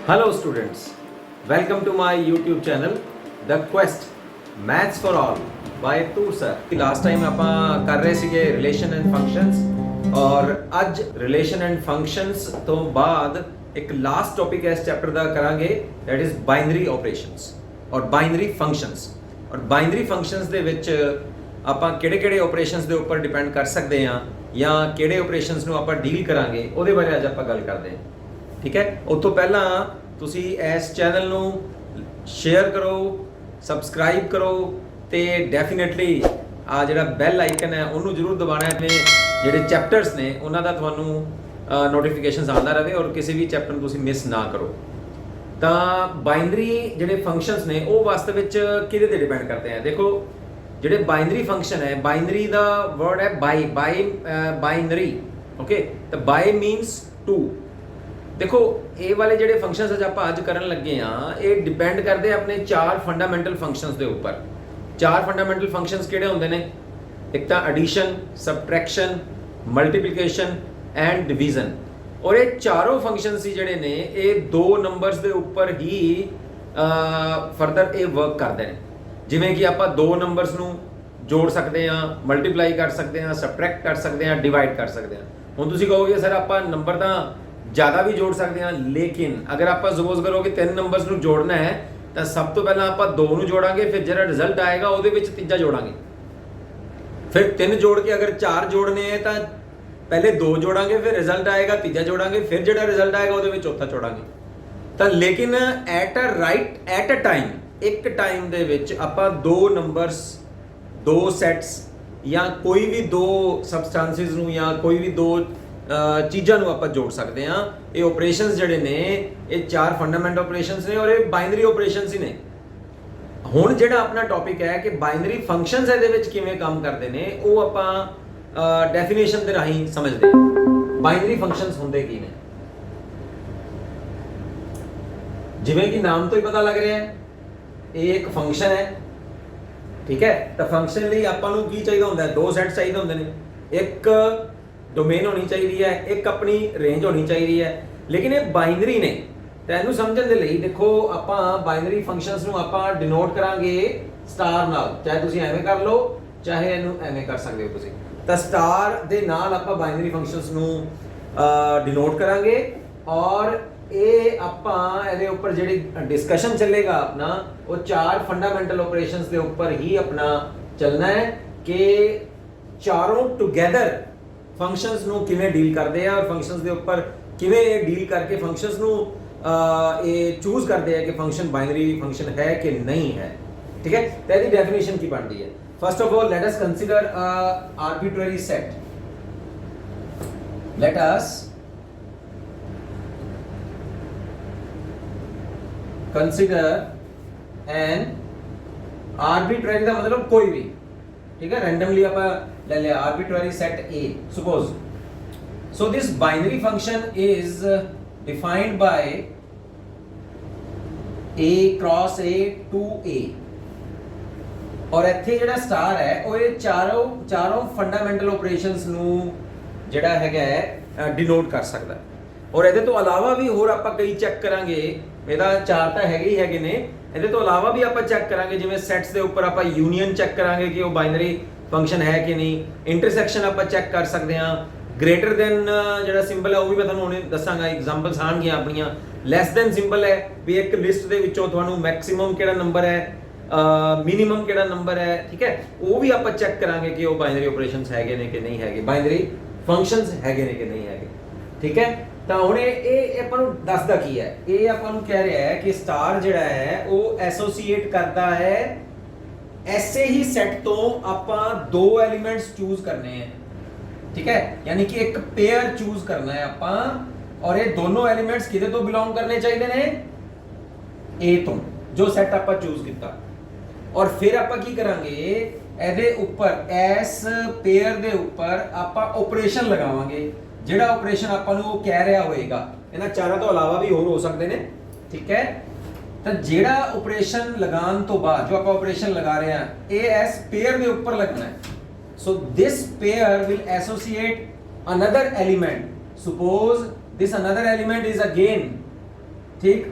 Hello students, welcome to my YouTube channel The Quest Maths for All by Toor sir। Last time ਆਪਾਂ ਕਰ ਰਹੇ ਸੀਗੇ relation and functions ਔਰ ਅੱਜ relation and functions ਤੋਂ ਬਾਅਦ ਇੱਕ ਲਾਸਟ ਟੌਪਿਕ ਇਸ ਚੈਪਟਰ ਦਾ ਕਰਾਂਗੇ ਦੈਟ ਇਜ਼ ਬਾਈਨਰੀ ਆਪਰੇਸ਼ਨਸ ਔਰ ਬਾਈਨਰੀ ਫੰਕਸ਼ਨਸ। ਔਰ ਬਾਈਨਰੀ ਫੰਕਸ਼ਨਸ ਦੇ ਵਿੱਚ ਆਪਾਂ ਕਿਹੜੇ ਆਪਰੇਸ਼ਨਸ ਦੇ ਉੱਪਰ ਡਿਪੈਂਡ ਕਰ ਸਕਦੇ ਹਾਂ ਜਾਂ ਕਿਹੜੇ ਆਪਰੇਸ਼ਨਸ ਨੂੰ ਆਪਾਂ ਡੀਲ ਕਰਾਂਗੇ ਉਹਦੇ ਬਾਰੇ ਅੱਜ ਆਪਾਂ ਗੱਲ ਕਰਦੇ ਹਾਂ। ठीक है, उस तो पहला तुसी इस चैनल नू शेयर करो, सबसक्राइब करो तो डेफिनेटली आ जिहड़ा बैल आइकन है उन्होंने जरूर दबाना है। अपने जिहड़े चैप्टर्स ने उन्हां दा तुहानू नोटिफिकेशन आंदा रहे और किसी भी चैप्टर नू तुसी मिस ना करो। तो बाइनरी जिहड़े फंक्शनस ने वो वास्तव विच किहदे ते डिपेंड करते हैं। देखो जिहड़े बाइनरी फंक्शन है, बाइनरी दा वर्ड है बाइनरी, ओके। तो बाई मीनस टू। देखो ये वाले ਜਿਹੜੇ ਫੰਕਸ਼ਨਸ ਅੱਜ ਆਪਾਂ ਅੱਜ ਕਰਨ ਲੱਗੇ ਆ ਇਹ ਡਿਪੈਂਡ ਕਰਦੇ ਆਪਣੇ ਚਾਰ ਫੰਡਾਮੈਂਟਲ ਫੰਕਸ਼ਨਸ ਦੇ ਉੱਪਰ। ਚਾਰ ਫੰਡਾਮੈਂਟਲ ਫੰਕਸ਼ਨਸ ਕਿਹੜੇ ਹੁੰਦੇ ਨੇ? ਇੱਕ ਤਾਂ addition, subtraction, multiplication and division. ਔਰ ਇਹ ਚਾਰੋਂ ਫੰਕਸ਼ਨਸ ਸੀ ਜਿਹੜੇ ਨੇ ਇਹ ਦੋ ਨੰਬਰਸ ਦੇ ਉੱਪਰ ਹੀ ਫਰਦਰ ਇਹ ਵਰਕ ਕਰਦੇ ਨੇ। ਜਿਵੇਂ ਕਿ ਆਪਾਂ ਦੋ ਨੰਬਰਸ ਨੂੰ ਜੋੜ ਸਕਦੇ ਆ, ਮਲਟੀਪਲਾਈ ਕਰ ਸਕਦੇ ਆ, ਸਬਟ੍ਰੈਕਟ ਕਰ ਸਕਦੇ ਆ, ਡਿਵਾਈਡ ਕਰ ਸਕਦੇ ਆ। ਹੁਣ ਤੁਸੀਂ ਕਹੋਗੇ ਸਰ ਆਪਾਂ ਨੰਬਰ ਤਾਂ ज़्यादा भी जोड़ सकते हैं, लेकिन अगर आप सपोज करो कि तीन नंबर्स को जोड़ना है तो सब तो पहले आप दो नू जोड़ांगे, फिर जो रिजल्ट आएगा वो तीजा जोड़ांगे, फिर तीन जोड़ के अगर चार जोड़ने हैं तो पहले दो जोड़ांगे, फिर रिजल्ट आएगा तीजा जोड़ांगे, फिर जो रिजल्ट आएगा वो चौथा जोड़ांगे। तो लेकिन एट अ टाइम एक टाइम दे विच आपां दो नंबर्स, दो सैट्स या कोई भी दो सबसटांसिस नू या कोई भी दो चीज़ों को आप जोड़ सकते हैं। ये ऑपरेशनस जिहड़े ने ये चार फंडामेंटल ऑपरेशनस ने और ये बाइनरी ऑपरेशनस ही ने। हुण जिहड़ा अपना टॉपिक है कि बाइनरी फंक्शनस इहदे विच किवें काम करते हैं वो आपां डेफिनेशन दे राहीं समझदे हां। बाइनरी फंक्शनस हुंदे की ने? जिवें कि नाम तो ही पता लग रहा है ये एक फंक्शन है, ठीक है। तो फंक्शन लई आपां नूं की चाहिए हुंदा है? दो सैट चाहिए हुंदे ने, एक डोमेन होनी चाहिए है, एक अपनी रेंज होनी चाहिए है। लेकिन ये बाइनरी ने तो इहनूं समझण दे लई देखो आपां बाइनरी फंक्शनस नूं आपां डिनोट करांगे स्टार नाल। चाहे तुसीं एवें कर लो चाहे इहनूं एवें कर सकदे हो तुसीं। तो स्टार दे नाल आपां बाइनरी फंक्शनस नूं डिनोट करांगे और ये आपां इहदे उपर जिहड़ी डिस्कशन चलेगा अपना वो चार फंडामेंटल ऑपरेशनस दे उपर ही अपना चलना है कि चारों टुगैदर फंक्शनस नूं किवें डील करते हैं और फंक्शनस के उपर किवें डील करके फंक्शनस नूं ये चूज करते हैं कि फंक्शन बाइनरी फंक्शन है कि नहीं है, ठीक है। तो इसकी डेफिनेशन की बनती है। First of all let us consider arbitrary set. Let us consider N arbitrary का मतलब कोई भी, ठीक है, रैंडमली आप ले लिया arbitrary set A suppose। so this binary function is defined by A cross A to A और ਇੱਥੇ ਜਿਹੜਾ ਸਟਾਰ ਹੈ ਉਹ ਇਹ ਚਾਰੋਂ ਫੰਡਾਮੈਂਟਲ ਆਪਰੇਸ਼ਨਸ ਨੂੰ ਜਿਹੜਾ ਹੈਗਾ ਡਿਨੋਟ ਕਰ ਸਕਦਾ। ਔਰ ਇਹਦੇ ਤੋਂ ਇਲਾਵਾ ਵੀ ਹੋਰ ਆਪਾਂ ਕਈ ਚੈੱਕ ਕਰਾਂਗੇ। ਇਹਦਾ ਚਾਰ ਤਾਂ ਹੈਗੇ ਨੇ, ਇਹਦੇ ਤੋਂ ਇਲਾਵਾ ਵੀ ਆਪਾਂ ਚੈੱਕ ਕਰਾਂਗੇ ਜਿਵੇਂ ਸੈਟਸ ਦੇ ਉੱਪਰ ਆਪਾਂ ਯੂਨੀਅਨ ਚੈੱਕ ਕਰਾਂਗੇ ਕਿ ਉਹ ਬਾਈਨਰੀ फंक्शन है कि नहीं। इंटरसैक्शन आप चैक कर सकते हैं। ग्रेटर दैन जो सिंबल है वो भी मैं तुहानूं दसांगा, एग्जाम्पल्स आउणगियां अपनियां। लैस दैन सिंबल है भी एक लिस्ट दे विचों तुहानूं मैक्सिमम किहड़ा नंबर है, मिनिमम किहड़ा नंबर है, ठीक है। वो भी आप चैक करांगे कि वो बाइनरी ऑपरेशनस हैगे ने कि नहीं हैगे, बाइनरी फंक्शनस हैगे ने कि नहीं हैगे, ठीक है। तो हुण ये आपां नूं दसदा की है, ये आपां नूं कह रहा है कि स्टार जिहड़ा है वो एसोसीएट करता है ऐसे ही सेट तो आपां दो एलिमेंट्स चूज करने हैं, ठीक है। यानी कि एक पेयर चूज करना है आपां और ये दोनों एलिमेंट्स किदे तो बिलोंग करने चाहिए ने? ए तो जो सेट आपां चूज किया। और फिर आपां की करांगे ਇਹਦੇ ਉੱਪਰ ਇਸ पेयर ਦੇ ਉੱਪਰ ਆਪਾਂ ऑपरेशन लगावांगे ਜਿਹੜਾ ऑपरेशन ਆਪਾਂ ਨੂੰ ਕਹਿ ਰਿਹਾ ਹੋਏਗਾ। ਇਹਨਾਂ ਚਾਰਾਂ ਤੋਂ ਇਲਾਵਾ ਵੀ ਹੋਰ ਹੋ ਸਕਦੇ ਨੇ, ਠੀਕ ਹੈ। तो जेड़ा ऑपरेशन लगान तो बाद जो आप ऑपरेशन लगा रहे हैं ए एस पेयर के ऊपर लगना है। So this pair will associate another element. Suppose this another element is again ठीक,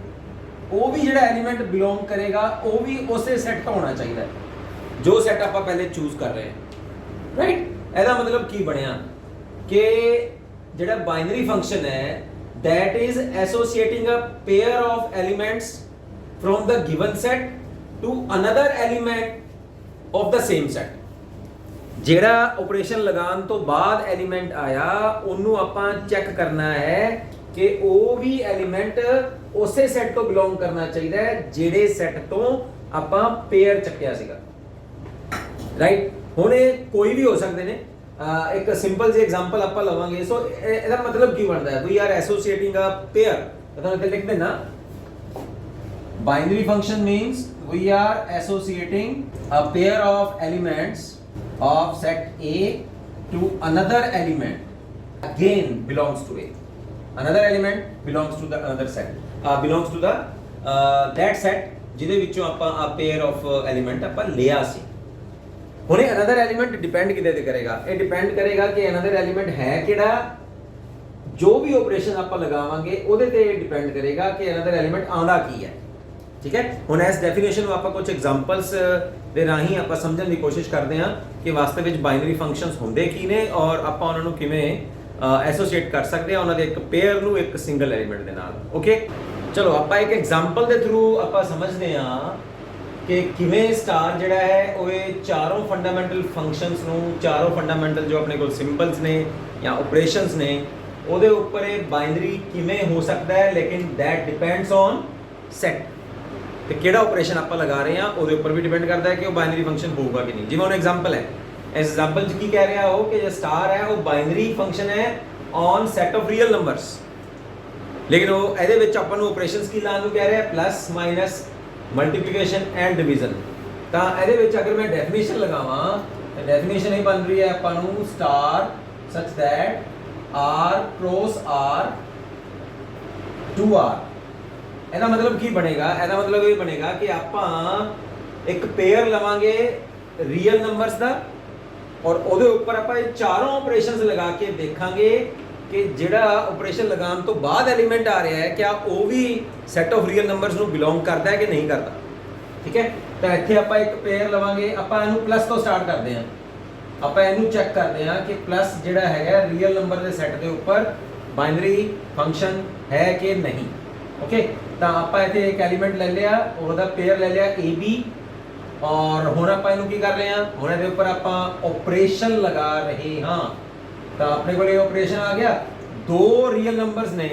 वो भी जिहड़ा एलीमेंट बिलोंग करेगा वो भी उसे सैट तो होना चाहिए जो सैट आप पहले चूज कर रहे हैं, राइट। ਇਹਦਾ मतलब की बनया कि जिहड़ा बाइनरी फंक्शन है that is associating a pair of elements from the given set to another element of the same set। ਜਿਹੜਾ ਆਪਰੇਸ਼ਨ ਲਗਾਉਣ ਤੋਂ ਬਾਅਦ ਐਲੀਮੈਂਟ ਆਇਆ ਉਹਨੂੰ ਆਪਾਂ ਚੈੱਕ ਕਰਨਾ ਹੈ ਕਿ ਉਹ ਵੀ ਐਲੀਮੈਂਟ ਉਸੇ ਸੈੱਟ ਤੋਂ ਬਿਲੋਂਗ ਕਰਨਾ ਚਾਹੀਦਾ ਹੈ ਜਿਹੜੇ ਸੈੱਟ ਤੋਂ ਆਪਾਂ ਪੇਅਰ ਚੱਕਿਆ ਸੀਗਾ, ਰਾਈਟ। ਹੁਣ ਇਹ ਕੋਈ ਵੀ ਹੋ ਸਕਦੇ ਨੇ, ਇੱਕ ਸਿੰਪਲ ਜਿਹੀ ਐਗਜ਼ਾਮਪਲ ਆਪਾਂ ਲਵਾਂਗੇ। ਸੋ ਇਹਦਾ ਮਤਲਬ ਕੀ ਬਣਦਾ ਹੈ, ਵੀ ਆਰ ਐਸੋਸੀਏਟਿੰਗ ਅ ਪੇਅਰ। ਤਾਂ ਇੱਥੇ ਲਿਖ ਦੇਣਾ binary function means we are associating a pair of elements of set A to another element again belongs to A, another element belongs to the another set, belongs to the that set ਜਿਹਦੇ ਵਿੱਚੋਂ ਆਪਾਂ a pair of element ਆਪਾਂ ਲਿਆ ਸੀ। ਹੁਣ ਇਹ another element depend ਕਿਹਦੇ ਤੇ ਕਰੇਗਾ, ਇਹ depend ਕਰੇਗਾ ਕਿ another element ਹੈ ਕਿਹੜਾ, ਜੋ ਵੀ ਆਪਰੇਸ਼ਨ ਆਪਾਂ ਲਗਾਵਾਂਗੇ ਉਹਦੇ ਤੇ depend ਕਰੇਗਾ ਕਿ another element ਆਉਂਦਾ ਕੀ ਹੈ, ठीक है। ਹੁਣ ਇਸ ਡੈਫੀਨੇਸ਼ਨ ਨੂੰ ਆਪਾਂ ਕੁਝ ਐਗਜ਼ਾਮਪਲਸ ਦੇ ਰਾਹੀਂ ਆਪਾਂ ਸਮਝਣ ਦੀ ਕੋਸ਼ਿਸ਼ ਕਰਦੇ ਹਾਂ ਕਿ ਵਾਸਤਵ ਵਿੱਚ ਬਾਈਨਰੀ ਫੰਕਸ਼ਨਸ ਹੁੰਦੇ ਕੀ ਨੇ ਔਰ ਆਪਾਂ ਉਹਨਾਂ ਨੂੰ ਕਿਵੇਂ ਐਸੋਸੀਏਟ ਕਰ ਸਕਦੇ ਹਾਂ ਉਹਨਾਂ ਦੇ ਇੱਕ ਪੇਅਰ ਨੂੰ ਇੱਕ ਸਿੰਗਲ ਐਲੀਮੈਂਟ ਦੇ ਨਾਲ। ਓਕੇ, ਚਲੋ ਆਪਾਂ ਇੱਕ ਐਗਜ਼ਾਮਪਲ ਦੇ ਥਰੂ ਆਪਾਂ ਸਮਝਦੇ ਹਾਂ ਕਿ ਕਿਵੇਂ ਸਟਾਰ ਜਿਹੜਾ ਹੈ ਉਹ ਇਹ ਚਾਰੋਂ ਫੰਡਾਮੈਂਟਲ ਫੰਕਸ਼ਨਸ ਨੂੰ, ਚਾਰੋਂ ਫੰਡਾਮੈਂਟਲ ਜੋ ਆਪਣੇ ਕੋਲ ਸਿੰਬਲਸ ਨੇ ਜਾਂ ਆਪਰੇਸ਼ਨਸ ਨੇ ਉਹਦੇ ਉੱਪਰ ਇਹ ਬਾਈਨਰੀ ਕਿਵੇਂ ਹੋ ਸਕਦਾ ਹੈ, ਲੇਕਿਨ ਦੈਟ ਡਿਪੈਂਡਸ ਔਨ ਸੈਟ। ਤੇ ਕਿਹੜਾ ਆਪਰੇਸ਼ਨ ਆਪਾਂ ਲਗਾ ਰਹੇ ਹਾਂ ਉਹਦੇ ਉੱਪਰ ਵੀ ਡਿਪੈਂਡ ਕਰਦਾ ਹੈ ਕਿ ਉਹ ਬਾਈਨਰੀ ਫੰਕਸ਼ਨ ਹੋਊਗਾ ਕਿ ਨਹੀਂ। ਜਿਵੇਂ ਹੁਣ ਐਗਜ਼ਾਮਪਲ ਹੈ, ਇਸ ਐਗਜ਼ਾਮਪਲ 'ਚ ਕੀ ਕਹਿ ਰਿਹਾ ਉਹ ਕਿ ਜੋ ਸਟਾਰ ਹੈ ਉਹ ਬਾਈਨਰੀ ਫੰਕਸ਼ਨ ਹੈ on set of real numbers, ਲੇਕਿਨ ਉਹ ਇਹਦੇ ਵਿੱਚ ਆਪਾਂ ਨੂੰ ਆਪਰੇਸ਼ਨਸ ਕੀ ਲਾਉਣ ਨੂੰ ਕਹਿ ਰਿਹਾ, plus minus multiplication and division. ਤਾਂ ਇਹਦੇ ਵਿੱਚ ਅਗਰ ਮੈਂ ਡੈਫੀਨੇਸ਼ਨ ਲਗਾਵਾਂ ਤਾਂ ਡੈਫੀਨੇਸ਼ਨ ਇਹ ਬਣ ਰਹੀ ਹੈ ਆਪਾਂ ਨੂੰ ਸਟਾਰ ਸੱਚ that r cross r 2r। ਇਹਦਾ ਮਤਲਬ ਕੀ ਬਣੇਗਾ, ਇਹਦਾ ਮਤਲਬ ਇਹ ਬਣੇਗਾ ਕਿ ਆਪਾਂ ਇੱਕ ਪੇਅਰ ਲਵਾਂਗੇ ਰੀਅਲ ਨੰਬਰਸ ਦਾ ਔਰ ਉਹਦੇ ਉੱਪਰ ਆਪਾਂ ਇਹ ਚਾਰੋਂ ਆਪਰੇਸ਼ਨਸ ਲਗਾ ਕੇ ਦੇਖਾਂਗੇ ਕਿ ਜਿਹੜਾ ਆਪਰੇਸ਼ਨ ਲਗਾਉਣ ਤੋਂ ਬਾਅਦ ਐਲੀਮੈਂਟ ਆ ਰਿਹਾ ਹੈ ਕਿਆ ਉਹ ਵੀ ਸੈਟ ਆਫ ਰੀਅਲ ਨੰਬਰਸ ਨੂੰ ਬਿਲੋਂਗ ਕਰਦਾ ਹੈ ਕਿ ਨਹੀਂ ਕਰਦਾ, ਠੀਕ ਹੈ। ਤਾਂ ਇੱਥੇ ਆਪਾਂ ਇੱਕ ਪੇਅਰ ਲਵਾਂਗੇ, ਆਪਾਂ ਇਹਨੂੰ ਪਲੱਸ ਤੋਂ ਸਟਾਰਟ ਕਰਦੇ ਹਾਂ, ਆਪਾਂ ਇਹਨੂੰ ਚੈੱਕ ਕਰਦੇ ਹਾਂ ਕਿ ਪਲੱਸ ਜਿਹੜਾ ਹੈਗਾ ਰੀਅਲ ਨੰਬਰ ਦੇ ਸੈੱਟ ਦੇ ਉੱਪਰ ਬਾਈਨਰੀ ਫੰਕਸ਼ਨ ਹੈ ਕਿ ਨਹੀਂ। ਓਕੇ, ਤਾਂ ਆਪਾਂ ਇੱਥੇ ਇੱਕ ਐਲੀਮੈਂਟ ਲੈ ਲਿਆ, ਉਹਦਾ ਪੇਅਰ ਲੈ ਲਿਆ AB ਔਰ ਹੁਣ ਆਪਾਂ ਇਹਨੂੰ ਕੀ ਕਰ ਰਹੇ ਹਾਂ, ਹੁਣ ਇਹਦੇ ਉੱਪਰ ਆਪਾਂ ਆਪਰੇਸ਼ਨ ਲਗਾ ਰਹੇ ਹਾਂ। ਤਾਂ ਆਪਣੇ ਕੋਲ ਇਹ ਆਪਰੇਸ਼ਨ ਆ ਗਿਆ, ਦੋ ਰੀਅਲ ਨੰਬਰਸ ਨੇ,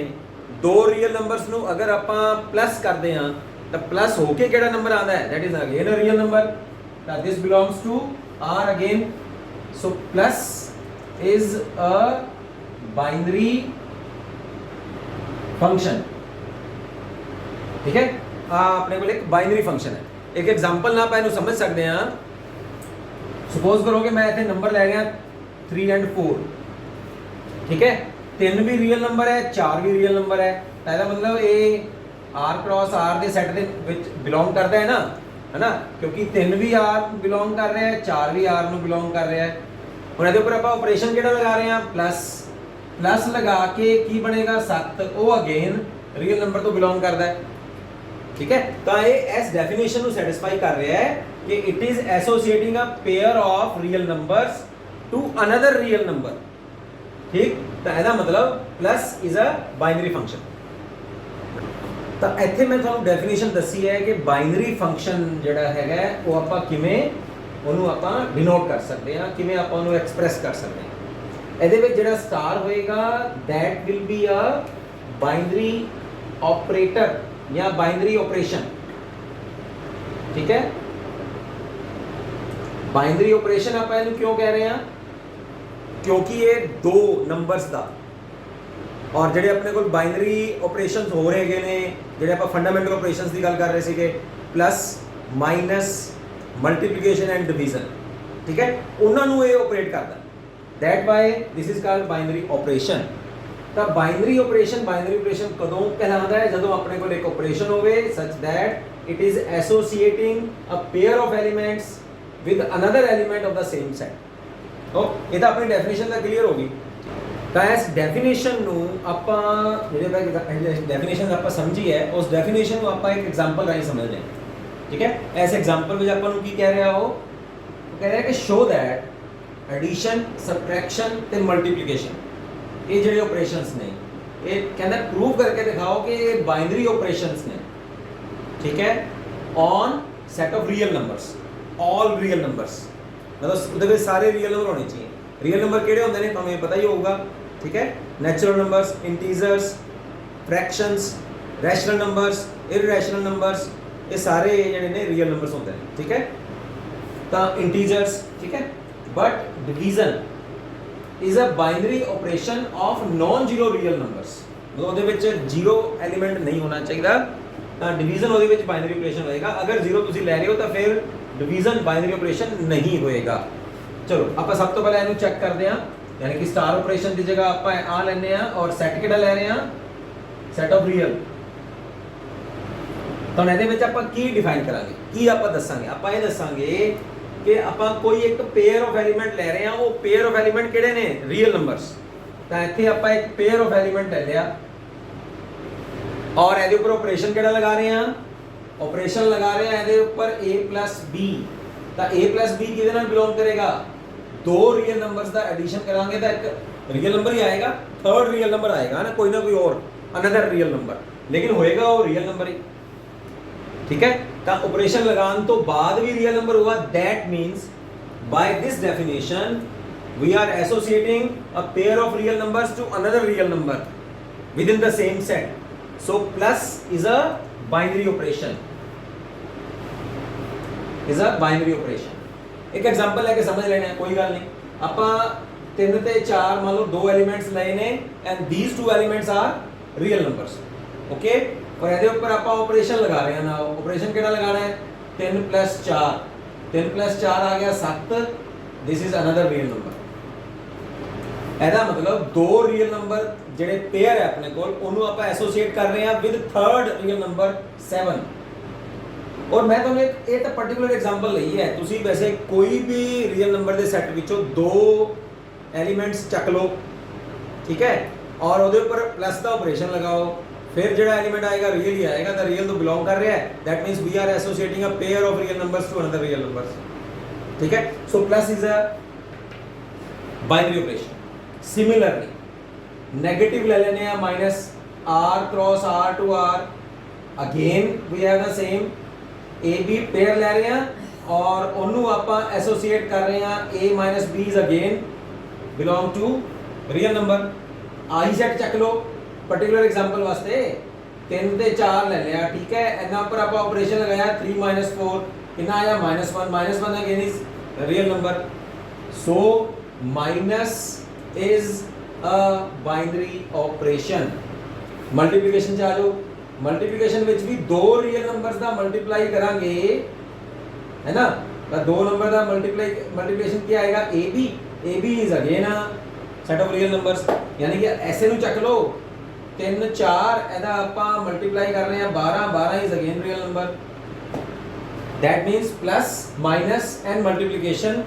ਦੋ ਰੀਅਲ ਨੰਬਰਸ ਨੂੰ ਅਗਰ ਆਪਾਂ ਪਲੱਸ ਕਰਦੇ ਹਾਂ ਤਾਂ ਪਲੱਸ ਹੋ ਕੇ ਕਿਹੜਾ ਨੰਬਰ ਆਉਂਦਾ ਹੈ, that is again a real number. ਤਾਂ this belongs to R again, so plus is a binary function, ठीक है। अपने को एक बाइनरी फंक्शन है, एक एग्जांपल ना आप समझ सकते हैं। सपोज करो कि मैं इतने नंबर ले गया 3 and 4, ठीक है। 3 भी रियल नंबर है, 4 भी रियल नंबर है, ਇਹਦਾ ਮਤਲਬ ਇਹ r cross r ਦੇ ਸੈੱਟ ਦੇ ਵਿੱਚ ਬਿਲੋਂਗ ਕਰਦਾ ਹੈ ਨਾ, ਕਿਉਂਕਿ 3 ਵੀ r ਬਿਲੋਂਗ ਕਰ ਰਿਹਾ ਹੈ, 4 ਵੀ r ਨੂੰ ਬਿਲੋਂਗ ਕਰ ਰਿਹਾ ਹੈ। ਹੁਣ ਇਹਦੇ ਉੱਪਰ ਆਪਾਂ ਆਪਰੇਸ਼ਨ ਕਿਹੜਾ ਲਗਾ ਰਹੇ ਹਾਂ, ਪਲੱਸ ਲਗਾ ਕੇ ਕੀ ਬਣੇਗਾ 7, ਉਹ ਅਗੇਨ ਰੀਅਲ ਨੰਬਰ ਤੋਂ ਬਿਲੋਂਗ ਕਰਦਾ ਹੈ, ठीक है। तो ये इस डेफिनेशन ਨੂੰ ਸੈਟੀਸਫਾਈ ਕਰ ਰਿਹਾ ਹੈ ਕਿ it is associating a pair of real numbers to another real number, ਠੀਕ। ਤਾਂ ਇਹਦਾ ਮਤਲਬ plus is a binary function. ਤਾਂ ਇੱਥੇ ਮੈਂ ਤੁਹਾਨੂੰ ਡੈਫੀਨੇਸ਼ਨ ਦੱਸੀ ਹੈ ਕਿ ਬਾਈਨਰੀ ਫੰਕਸ਼ਨ ਜਿਹੜਾ ਹੈਗਾ ਉਹ ਆਪਾਂ ਕਿਵੇਂ ਉਹਨੂੰ ਆਪਾਂ ਡਿਨੋਟ ਕਰ ਸਕਦੇ ਹਾਂ, ਕਿਵੇਂ ਆਪਾਂ ਉਹਨੂੰ ਐਕਸਪ੍ਰੈਸ ਕਰ ਸਕਦੇ ਹਾਂ। ਇਹਦੇ ਵਿੱਚ ਜਿਹੜਾ ਸਟਾਰ ਹੋਏਗਾ that will be a binary operator या बाइनरी ऑपरेशन, ठीक है। बाइनरी ऑपरेशन आप ਇਹਨੂੰ ਕਿਉਂ ਕਹਿ ਰਹੇ ਹਾਂ, ਕਿਉਂਕਿ ਇਹ ਦੋ ਨੰਬਰਸ ਦਾ ਔਰ ਜਿਹੜੇ ਆਪਣੇ ਕੋਲ ਬਾਈਨਰੀ ਆਪਰੇਸ਼ਨਸ ਹੋ ਰਹੇ ਨੇ, ਜਿਹੜੇ ਆਪਾਂ ਫੰਡਾਮੈਂਟਲ ਆਪਰੇਸ਼ਨਸ ਦੀ ਗੱਲ ਕਰ ਰਹੇ ਸੀਗੇ, plus minus multiplication and division, ਠੀਕ ਹੈ, ਉਹਨਾਂ ਨੂੰ ਇਹ ਆਪਰੇਟ ਕਰਦਾ। That Y this is called binary operation. ਤਾਂ ਬਾਈਨਰੀ ਆਪਰੇਸ਼ਨ ਕਦੋਂ ਕਹਿਲਾਉਂਦਾ ਹੈ, ਜਦੋਂ ਆਪਣੇ ਕੋਲ ਇੱਕ ਆਪਰੇਸ਼ਨ ਹੋਵੇ such that it is associating a pair of elements with another element of the same set. तो ये तो अपनी डेफिनेशन का क्लियर होगी। ਤਾਂ ਇਸ ਡੈਫੀਨੇਸ਼ਨ ਨੂੰ ਆਪਾਂ ਜਿਹੜੇ ਡੈਫੀਨੇਸ਼ਨ ਆਪਾਂ ਸਮਝੀ ਹੈ ਉਸ ਡੈਫੀਨੇਸ਼ਨ ਨੂੰ ਆਪਾਂ ਇੱਕ ਐਗਜ਼ਾਮਪਲ ਰਾਹੀਂ ਸਮਝਦੇ ਹਾਂ। ਠੀਕ ਹੈ, ਇਸ ਐਗਜ਼ਾਮਪਲ ਵਿੱਚ ਆਪਾਂ ਨੂੰ ਕੀ ਕਹਿ ਰਿਹਾ ਉਹ ਕਹਿ ਰਿਹਾ ਕਿ ਸ਼ੋ ਦੈਟ ਐਡੀਸ਼ਨ, ਸਬਟ੍ਰੈਕਸ਼ਨ ਤੇ ਮਲਟੀਪਲੀਕੇਸ਼ਨ ਇਹ ਜਿਹੜੇ ਆਪਰੇਸ਼ਨਸ ਨੇ ਇਹ ਕਹਿੰਦਾ ਪ੍ਰੂਵ ਕਰਕੇ ਦਿਖਾਓ ਕਿ ਇਹ ਬਾਈਨਰੀ ਆਪਰੇਸ਼ਨਸ ਨੇ। ਠੀਕ ਹੈ, on set of real numbers, all real numbers, ਮਤਲਬ ਉਹਦੇ ਵਿੱਚ ਸਾਰੇ ਰੀਅਲ ਨੰਬਰ ਹੋਣੇ ਚਾਹੀਏ। ਰੀਅਲ ਨੰਬਰ ਕਿਹੜੇ ਹੁੰਦੇ ਨੇ ਤੁਹਾਨੂੰ ਇਹ ਪਤਾ ਹੀ ਹੋਊਗਾ। ਠੀਕ ਹੈ, natural numbers, integers, fractions, rational numbers, irrational numbers, ਇਹ ਸਾਰੇ ਜਿਹੜੇ ਨੇ ਰੀਅਲ ਨੰਬਰਸ ਹੁੰਦੇ ਨੇ। ਠੀਕ ਹੈ, ਤਾਂ ਇੰਟੀਜ਼ਰਸ, ਠੀਕ ਹੈ, but division is a binary operation of non zero real numbers, ਮਤਲਬ ਉਹਦੇ ਵਿੱਚ ਜ਼ੀਰੋ ਐਲੀਮੈਂਟ ਨਹੀਂ ਹੋਣਾ ਚਾਹੀਦਾ, ਤਾਂ ਡਿਵੀਜ਼ਨ ਉਹਦੇ ਵਿੱਚ ਬਾਈਨਰੀ ਆਪਰੇਸ਼ਨ ਹੋਏਗਾ। ਅਗਰ ਜ਼ੀਰੋ ਤੁਸੀਂ ਲੈ ਰਹੇ ਹੋ ਤਾਂ ਫਿਰ ਡਿਵੀਜ਼ਨ ਬਾਈਨਰੀ ਆਪਰੇਸ਼ਨ ਨਹੀਂ ਹੋਏਗਾ। ਚਲੋ ਆਪਾਂ ਸਭ ਤੋਂ ਪਹਿਲਾਂ ਇਹਨੂੰ ਚੈੱਕ ਕਰਦੇ ਹਾਂ, ਯਾਨੀ ਕਿ ਸਟਾਰ ਆਪਰੇਸ਼ਨ ਦੀ ਜਗ੍ਹਾ ਆਪਾਂ ਆ ਲੈਂਦੇ ਆ ਔਰ ਸੈਟ ਕਿਹੜਾ ਲੈ ਰਹੇ ਹਾਂ, ਸੈਟ ਆਫ ਰੀਅਲ। ਤਾਂ ਇਹਦੇ ਵਿੱਚ ਆਪਾਂ ਕੀ ਡਿਫਾਈਨ ਕਰਾਂਗੇ, ਕੀ ਆਪਾਂ ਦੱਸਾਂਗੇ, ਆਪਾਂ ਇਹ ਦੱਸਾਂਗੇ ਕਿ ਆਪਾਂ ਕੋਈ ਇੱਕ ਪੇਅਰ ਆਫ ਐਲੀਮੈਂਟ ਲੈ ਰਹੇ ਹਾਂ, ਉਹ ਪੇਅਰ ਆਫ ਐਲੀਮੈਂਟ ਕਿਹੜੇ ਨੇ, ਰੀਅਲ ਨੰਬਰਸ। ਤਾਂ ਇੱਥੇ ਆਪਾਂ ਇੱਕ ਪੇਅਰ ਆਫ ਐਲੀਮੈਂਟ ਲੈ ਲਿਆ ਔਰ ਇਹਦੇ ਉੱਪਰ ਆਪਰੇਸ਼ਨ ਕਿਹੜਾ ਲਗਾ ਰਹੇ ਹਾਂ, ਆਪਰੇਸ਼ਨ ਲਗਾ ਰਹੇ ਹਾਂ ਇਹਦੇ ਉੱਪਰ a plus b। ਤਾਂ a plus b ਕਿਹਦੇ ਨਾਲ ਬਿਲੋਂਗ ਕਰੇਗਾ, ਦੋ ਰੀਅਲ ਨੰਬਰਸ ਦਾ ਐਡੀਸ਼ਨ ਕਰਾਂਗੇ ਤਾਂ ਇੱਕ ਰੀਅਲ ਨੰਬਰ ਹੀ ਆਏਗਾ, ਥਰਡ ਰੀਅਲ ਨੰਬਰ ਆਏਗਾ ਨਾ ਕੋਈ ਹੋਰ ਅਨਦਰ ਰੀਅਲ ਨੰਬਰ, ਲੇਕਿਨ ਹੋਏਗਾ ਉਹ ਰੀਅਲ ਨੰਬਰ ਹੀ। ਠੀਕ ਹੈ, ਤਾਂ ਆਪਰੇਸ਼ਨ ਲਗਾਉਣ ਤੋਂ ਬਾਅਦ ਵੀ ਰੀਅਲ ਨੰਬਰ ਹੋਗਾ। that means by this definition we are associating a pair of real numbers to another real number within the same set, so plus is a binary operation, is a binary operation। एक example लेके समझ लेना है, कोई गल नहीं। ਆਪਾਂ 3 ਤੇ 4 ਮੰਨ ਲਓ ਦੋ ਐਲੀਮੈਂਟਸ ਲਏ ਨੇ and these two elements are real numbers, okay. और ਇਹਦੇ ਉੱਪਰ ਆਪਾਂ ਆਪਰੇਸ਼ਨ ਲਗਾ ਰਹੇ ਹਾਂ ਨਾ, ਆਪਰੇਸ਼ਨ ਕਿਹੜਾ ਲਗਾਣਾ ਹੈ, 3 + 4, 3 + 4 ਆ ਗਿਆ 7, this is another real number। ਇਹਦਾ ਮਤਲਬ ਦੋ ਰੀਅਲ ਨੰਬਰ ਜਿਹੜੇ ਪੇਅਰ ਹੈ ਆਪਣੇ ਕੋਲ ਉਹਨੂੰ ਆਪਾਂ ਐਸੋਸੀਏਟ ਕਰ ਰਹੇ ਹਾਂ ਵਿਦ ਥਰਡ ਰੀਅਲ ਨੰਬਰ 7। ਔਰ ਮੈਂ ਤੁਹਾਨੂੰ ਇਹ ਤਾਂ ਪਾਰਟਿਕੂਲਰ ਐਗਜ਼ਾਮਪਲ ਲਈ ਹੈ, ਤੁਸੀਂ ਵੈਸੇ ਕੋਈ ਵੀ ਰੀਅਲ ਨੰਬਰ ਦੇ ਸੈੱਟ ਵਿੱਚੋਂ ਦੋ ਐਲੀਮੈਂਟਸ ਚੱਕ ਲਓ, ਠੀਕ ਹੈ, ਔਰ ਉਹਦੇ ਉੱਪਰ ਪਲੱਸ ਦਾ ਆਪਰੇਸ਼ਨ ਲਗਾਓ, फिर जो एलिमेंट आएगा रियल ही आएगा, तो रियल तो बिलोंग कर रहा है, that means we are associating a pair of real numbers to another real numbers. ठीक है, so plus is a binary operation. Similarly negative ले लेने हैं, minus r cross r to r, again we have the same a b pair ले रहे हैं और ਉਹਨੂੰ ਆਪਾਂ ਐਸੋਸੀਏਟ ਕਰ ਰਹੇ ਹਾਂ a - b is again belong to real number। ਆਹੀ ਸੈਟ ਚੱਕ ਲਓ पर्टिकुलर एग्जांपल वास्ते, 3 ਤੇ 4 ले लिया, ठीक है, ਇਹਨਾਂ पर आप ऑपरेशन लगाया 3 - 4 कितना आया -1 -1 again is real number, so minus is a binary operation. Multiplication च आ जाओ, मल्टीप्लिकेशन ਵਿੱਚ ਵੀ ਦੋ ਰੀਅਲ ਨੰਬਰਸ ਦਾ ਮਲਟੀਪਲਾਈ ਕਰਾਂਗੇ, है ना, ਤਾਂ ਦੋ ਨੰਬਰ ਦਾ ਮਲਟੀਪਲੀਕੇਸ਼ਨ ਕੀ ਆਏਗਾ, ab is again set of real numbers, यानी कि ऐसे ਨੂੰ ਚੱਕ ਲਓ 3 4 ਇਹਦਾ ਆਪਾਂ ਮਲਟੀਪਲਾਈ ਕਰ ਰਹੇ ਹਾਂ 12 12 is again real number. that means plus minus and multiplication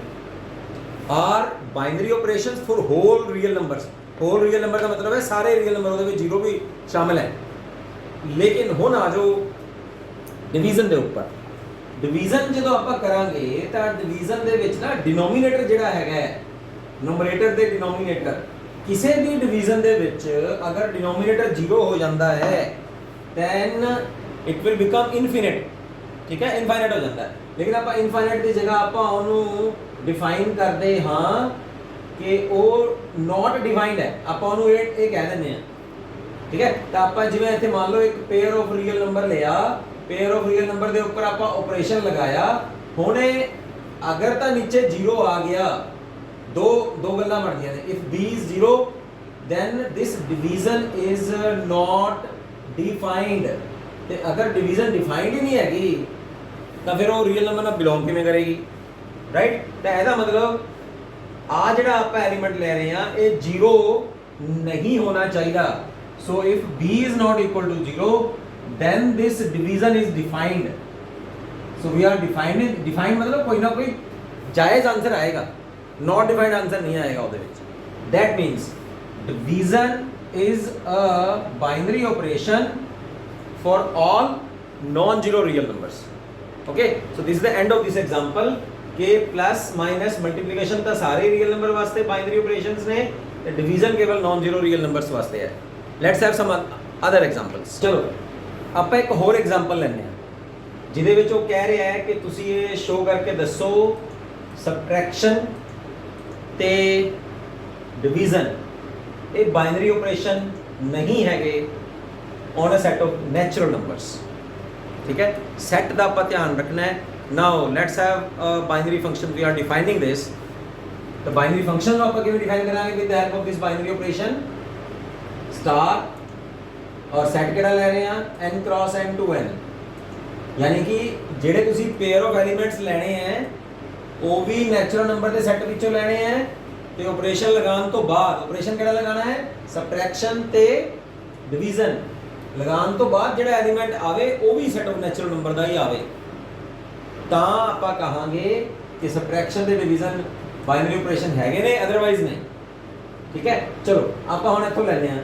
are binary operations for whole real numbers। whole real number ਦਾ ਮਤਲਬ ਹੈ ਸਾਰੇ ਰੀਅਲ ਨੰਬਰ, ਉਹਦੇ ਵਿੱਚ ਜ਼ੀਰੋ ਵੀ ਸ਼ਾਮਿਲ ਹੈ। ਲੇਕਿਨ ਹੁਣ ਆ ਜਾਓ ਡਿਵੀਜ਼ਨ ਦੇ ਉੱਪਰ। ਡਿਵੀਜ਼ਨ ਜਦੋਂ ਆਪਾਂ ਕਰਾਂਗੇ ਤਾਂ ਡਿਵੀਜ਼ਨ ਦੇ ਵਿੱਚ ਨਾ ਡਿਨੋਮੀਨੇਟਰ ਜਿਹੜਾ ਹੈਗਾ, ਨੋਮਰੇਟਰ ਤੇ ਡਿਨੋਮੀਨੇਟਰ, ਕਿਸੇ ਵੀ ਡਿਵੀਜ਼ਨ ਦੇ ਵਿੱਚ ਅਗਰ ਡਿਨੋਮੀਨੇਟਰ 0 ਹੋ ਜਾਂਦਾ ਹੈ then it will become infinite। ਠੀਕ ਹੈ, ਇਨਫਾਈਨਾਈਟ ਹੋ ਜਾਂਦਾ ਹੈ, ਲੇਕਿਨ ਆਪਾਂ ਇਨਫਾਈਨਾਈਟ ਦੀ ਜਗ੍ਹਾ ਆਪਾਂ ਉਹਨੂੰ ਡਿਫਾਈਨ ਕਰਦੇ ਹਾਂ ਕਿ ਉਹ ਨਾਟ ਡਿਫਾਈਨਡ ਹੈ, ਆਪਾਂ ਉਹਨੂੰ ਇਹ ਕਹਿ ਦਿੰਦੇ ਹਾਂ। ਠੀਕ ਹੈ, ਤਾਂ ਆਪਾਂ ਜਿਵੇਂ ਇੱਥੇ ਮੰਨ ਲਓ ਇੱਕ ਪੇਅਰ ਆਫ ਰੀਅਲ ਨੰਬਰ ਲਿਆ, ਪੇਅਰ ਆਫ ਰੀਅਲ ਨੰਬਰ ਦੇ ਉੱਪਰ ਆਪਾਂ ਆਪਰੇਸ਼ਨ ਲਗਾਇਆ, ਹੁਣ ਅਗਰ ਤਾਂ ਨੀਚੇ 0 ਆ ਗਿਆ, ਦੋ ਗੱਲਾਂ ਬਣਦੀਆਂ ਨੇ, if b is 0 then this division is not defined, ਤੇ ਅਗਰ ਡਿਵੀਜ਼ਨ ਡਿਫਾਈਨਡ ਹੀ ਨਹੀਂ ਹੈਗੀ ਤਾਂ ਫਿਰ ਉਹ ਰੀਅਲ ਨੰਬਰ ਨਾਲ ਬਿਲੋਂਗ ਕਿਵੇਂ ਕਰੇਗੀ, ਰਾਈਟ। ਤਾਂ ਇਹਦਾ ਮਤਲਬ ਆ ਜਿਹੜਾ ਆਪਾਂ ਐਲੀਮੈਂਟ ਲੈ ਰਹੇ ਹਾਂ ਇਹ 0 ਨਹੀਂ ਹੋਣਾ ਚਾਹੀਦਾ, ਸੋ if b is not equal to 0 then this division is defined, so we are defined मतलब कोई ना कोई जायज़ आंसर आएगा, नॉट डिफाइंड आंसर नहीं आएगा ਉਹਦੇ ਵਿੱਚ। that means division is a binary operation for all non-zero real numbers. Okay, so this is the end of this example कि प्लस माइनस मल्टीप्लिकेशन ਤਾਂ ਸਾਰੇ ਰੀਅਲ ਨੰਬਰ ਵਾਸਤੇ ਬਾਈਨਰੀ ਆਪਰੇਸ਼ਨਸ ਨੇ ਤੇ ਡਿਵੀਜ਼ਨ ਕੇਵਲ ਨਾਨ ਜ਼ੀਰੋ ਰੀਅਲ ਨੰਬਰਸ ਵਾਸਤੇ ਹੈ। Let's have some other examples. ਚਲੋ ਆਪਾਂ ਇੱਕ ਹੋਰ ਐਗਜ਼ਾਮਪਲ ਲੈਂਦੇ ਹਾਂ ਜਿਹਦੇ ਵਿੱਚ ਉਹ ਕਹਿ ਰਿਹਾ ਹੈ ਕਿ ਤੁਸੀਂ ਇਹ ਸ਼ੋ ਕਰਕੇ ਦੱਸੋ ਸਬਟ੍ਰੈਕਸ਼ਨ ਤੇ ਡਿਵੀਜ਼ਨ ਇਹ ਬਾਈਨਰੀ ਆਪਰੇਸ਼ਨ ਨਹੀਂ ਹੈਗੇ on a set of natural numbers. ਠੀਕ ਹੈ, ਸੈਟ ਦਾ ਆਪਾਂ ਧਿਆਨ ਰੱਖਣਾ ਹੈ। Now let's have a binary function. We are defining this. The binary function ਨੂੰ ਆਪਾਂ ਕਿਵੇਂ define ਕਰਾਂਗੇ with the help of this binary operation star ਔਰ set ਕਿਹੜਾ ਲੈ ਰਹੇ ਹਾਂ n cross n to n, ਯਾਨੀ ਕਿ ਜਿਹੜੇ ਤੁਸੀਂ pair of elements ਲੈਣੇ ਹੈ ਉਹ ਵੀ ਨੈਚੁਰਲ ਨੰਬਰ ਦੇ ਸੈੱਟ ਵਿੱਚੋਂ ਲੈਣੇ ਹੈ ਤੇ ਆਪਰੇਸ਼ਨ ਲਗਾਉਣ ਤੋਂ ਬਾਅਦ ਆਪਰੇਸ਼ਨ ਕਿਹੜਾ ਲਗਾਉਣਾ ਹੈ ਸਬਟ੍ਰੈਕਸ਼ਨ ਤੇ ਡਿਵੀਜ਼ਨ ਲਗਾਉਣ ਤੋਂ ਬਾਅਦ ਜਿਹੜਾ ਐਲੀਮੈਂਟ ਆਵੇ ਉਹ ਵੀ ਸੈੱਟ ਆਫ ਨੈਚੁਰਲ ਨੰਬਰ ਦਾ ਹੀ ਆਵੇ ਤਾਂ ਆਪਾਂ ਕਹਾਂਗੇ ਕਿ ਸਬਟ੍ਰੈਕਸ਼ਨ ਤੇ ਡਿਵੀਜ਼ਨ ਬਾਈਨਰੀ ਆਪਰੇਸ਼ਨ ਹੈਗੇ ਨੇ ਅਦਰਵਾਈਜ਼ ਨਹੀਂ। ਠੀਕ ਹੈ, ਚਲੋ ਆਪਾਂ ਹੁਣ ਇੱਥੋਂ ਲੈਂਦੇ ਹਾਂ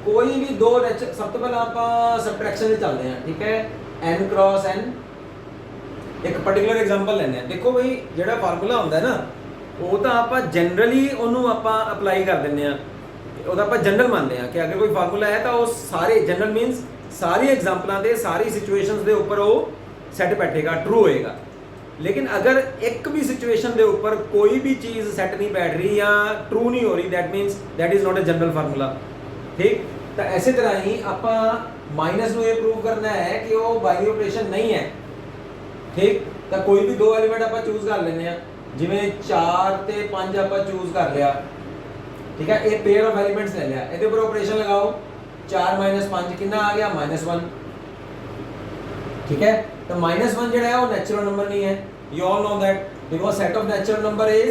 ਕੋਈ ਵੀ ਦੋ ਸਭ ਤੋਂ ਪਹਿਲਾਂ ਆਪਾਂ ਸਬਟ੍ਰੈਕਸ਼ਨ ਤੇ ਚੱਲਦੇ ਹਾਂ। ਠੀਕ ਹੈ, n cross n ਇੱਕ ਪਾਰਟਿਕੂਲਰ ਐਗਜ਼ਾਮਪਲ ਲੈਂਦੇ ਹਾਂ। ਦੇਖੋ ਬਈ ਜਿਹੜਾ ਫਾਰਮੂਲਾ ਹੁੰਦਾ ਨਾ ਉਹ ਤਾਂ ਆਪਾਂ ਜਨਰਲੀ ਉਹਨੂੰ ਆਪਾਂ ਅਪਲਾਈ ਕਰ ਦਿੰਦੇ ਹਾਂ, ਉਹਦਾ ਆਪਾਂ ਜਨਰਲ ਮੰਨਦੇ ਹਾਂ ਕਿ ਅਗਰ ਕੋਈ ਫਾਰਮੂਲਾ ਹੈ ਤਾਂ ਉਹ ਸਾਰੇ ਜਨਰਲ ਮੀਨਸ ਸਾਰੀ ਐਗਜ਼ਾਮਪਲਾਂ ਦੇ ਸਾਰੀ ਸਿਚੁਏਸ਼ਨਸ ਦੇ ਉੱਪਰ ਉਹ ਸੈੱਟ ਬੈਠੇਗਾ, ਟਰੂ ਹੋਏਗਾ। लेकिन अगर एक भी सिचुएशन के ऊपर कोई भी चीज़ सेट नहीं बैठ रही या ट्रू नहीं हो रही that means that is not a general formula. ठीक, तो ऐसे तरह ही आप माइनस में ये प्रूव करना है कि वो बाइनरी ऑपरेशन नहीं है। ठीक, तो कोई भी दो एलिमेंट आप चूज कर लेने जिमें 4 ते 5 आप चूज कर लिया। ठीक है, ये पेयर ऑफ एलिमेंट्स ले लिया, ये ऊपर ऑपरेशन लगाओ 4 - 5 कितना आ गया -1। ठीक है, तो -1 जो है वो नेचुरल नंबर नहीं है। You all know that because set of natural number is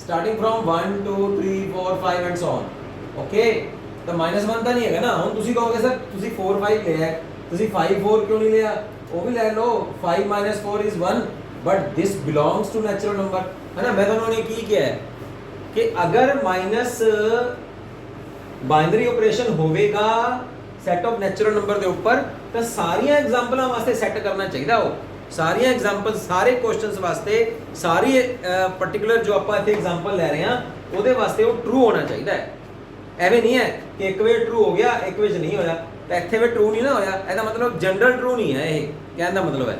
starting from 1 2 3 4 5 and so on. Okay, तो -1 ਤਾਂ ਨਹੀਂ ਹੈਗਾ ਨਾ। ਹੁਣ ਤੁਸੀਂ ਕਹੋਗੇ ਸਰ ਤੁਸੀਂ 4 5 ਲਿਆ ਹੈ, ਤੁਸੀਂ 5 4 ਕਿਉਂ ਨਹੀਂ ਲਿਆ? ਉਹ ਵੀ ਲੈ ਲਓ, 5 - 4 is 1 but this belongs to natural number, है ना। मैं तो उन्होंने की किया है कि अगर माइनस बाइनरी ऑपरेशन होवेगा सैट ऑफ नैचुरल नंबर के ऊपर तो सारिया एग्जाम्पलों वास्ते सैट करना चाहिए। वो सारिया एग्जाम्पल सारे क्वेश्चंस वास्ते सारी पर्टिकुलर जो आप इतने एग्जाम्पल लै रहे हैं वो वास्ते वो ट्रू होना चाहिए है। एवं नहीं है कि एक वे ट्रू हो गया एक वे नहीं होया तो इतने वे ट्रू नहीं ना होया, इसका मतलब जनरल ट्रू नहीं है। ये कहने का मतलब है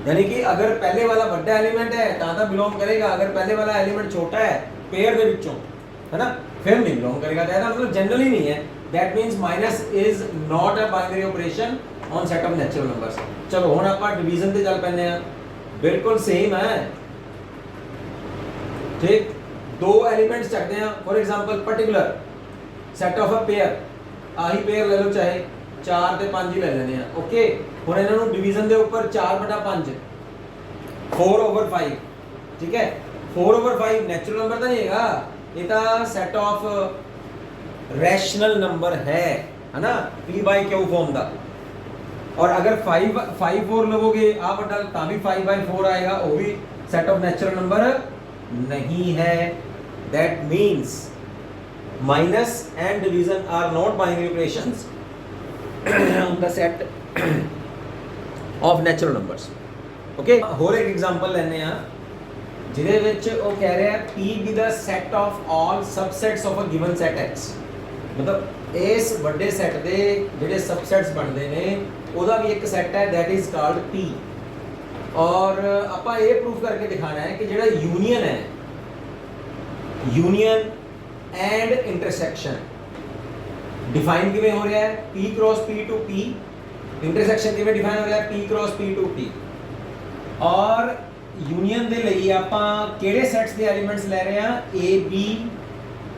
यानी कि अगर पहले वाला बड़ा एलिमेंट है तो बिलोंग करेगा, अगर पहले वाला एलिमेंट छोटा है पेयर के विचों, है ना, फिर नहीं बिलोंग करेगा। तो मतलब जनरली नहीं है। That means minus is not a binary operation on set of natural numbers. चलो हुण आपां डिवीजन ते चल पैंदे आ, बिल्कुल सेम है। ठीक, दो एलिमेंट्स चकदे आ for example particular set of a pair, आही पेयर ले लो चाहे 4 ते 5 ही ले लेने आ। ओके, हुण इन्हां नूं डिवीजन दे उपर 4/5 4/5। ठीक है, 4/5 नेचुरल नंबर तो नहीं हैगा, ये तो सेट ऑफ रैशनल नंबर है ना, p/q फॉर्म का। और अगर 5/4 लोगे आप भी 5/4 आएगा, वो भी सेट ऑफ नेचुरल नंबर नहीं है। That means minus and division are not binary operations on the set of natural numbers. Okay, होर एक एग्जांपल लेने आ जिहदे विच वो कह रहा है p be the set of all subsets of a given set x। मतलब इस बड़े सैट के जिहड़े सबसेट्स बनते हैं ਉਹਦਾ भी एक सैट है दैट इज कॉल्ड p। और ਆਪਾਂ ਇਹ प्रूफ करके दिखाना है कि ਜਿਹੜਾ यूनियन है, यूनियन एंड इंटरसेक्शन डिफाइन किवें हो रहा है p cross p to p, intersection किवें डिफाइन हो रहा है p cross p to p। और यूनियन ਦੇ ਲਈ ਆਪਾਂ ਕਿਹੜੇ ਸੈਟਸ ਦੇ ਐਲੀਮੈਂਟਸ ਲੈ ਰਹੇ ਹਾਂ a b,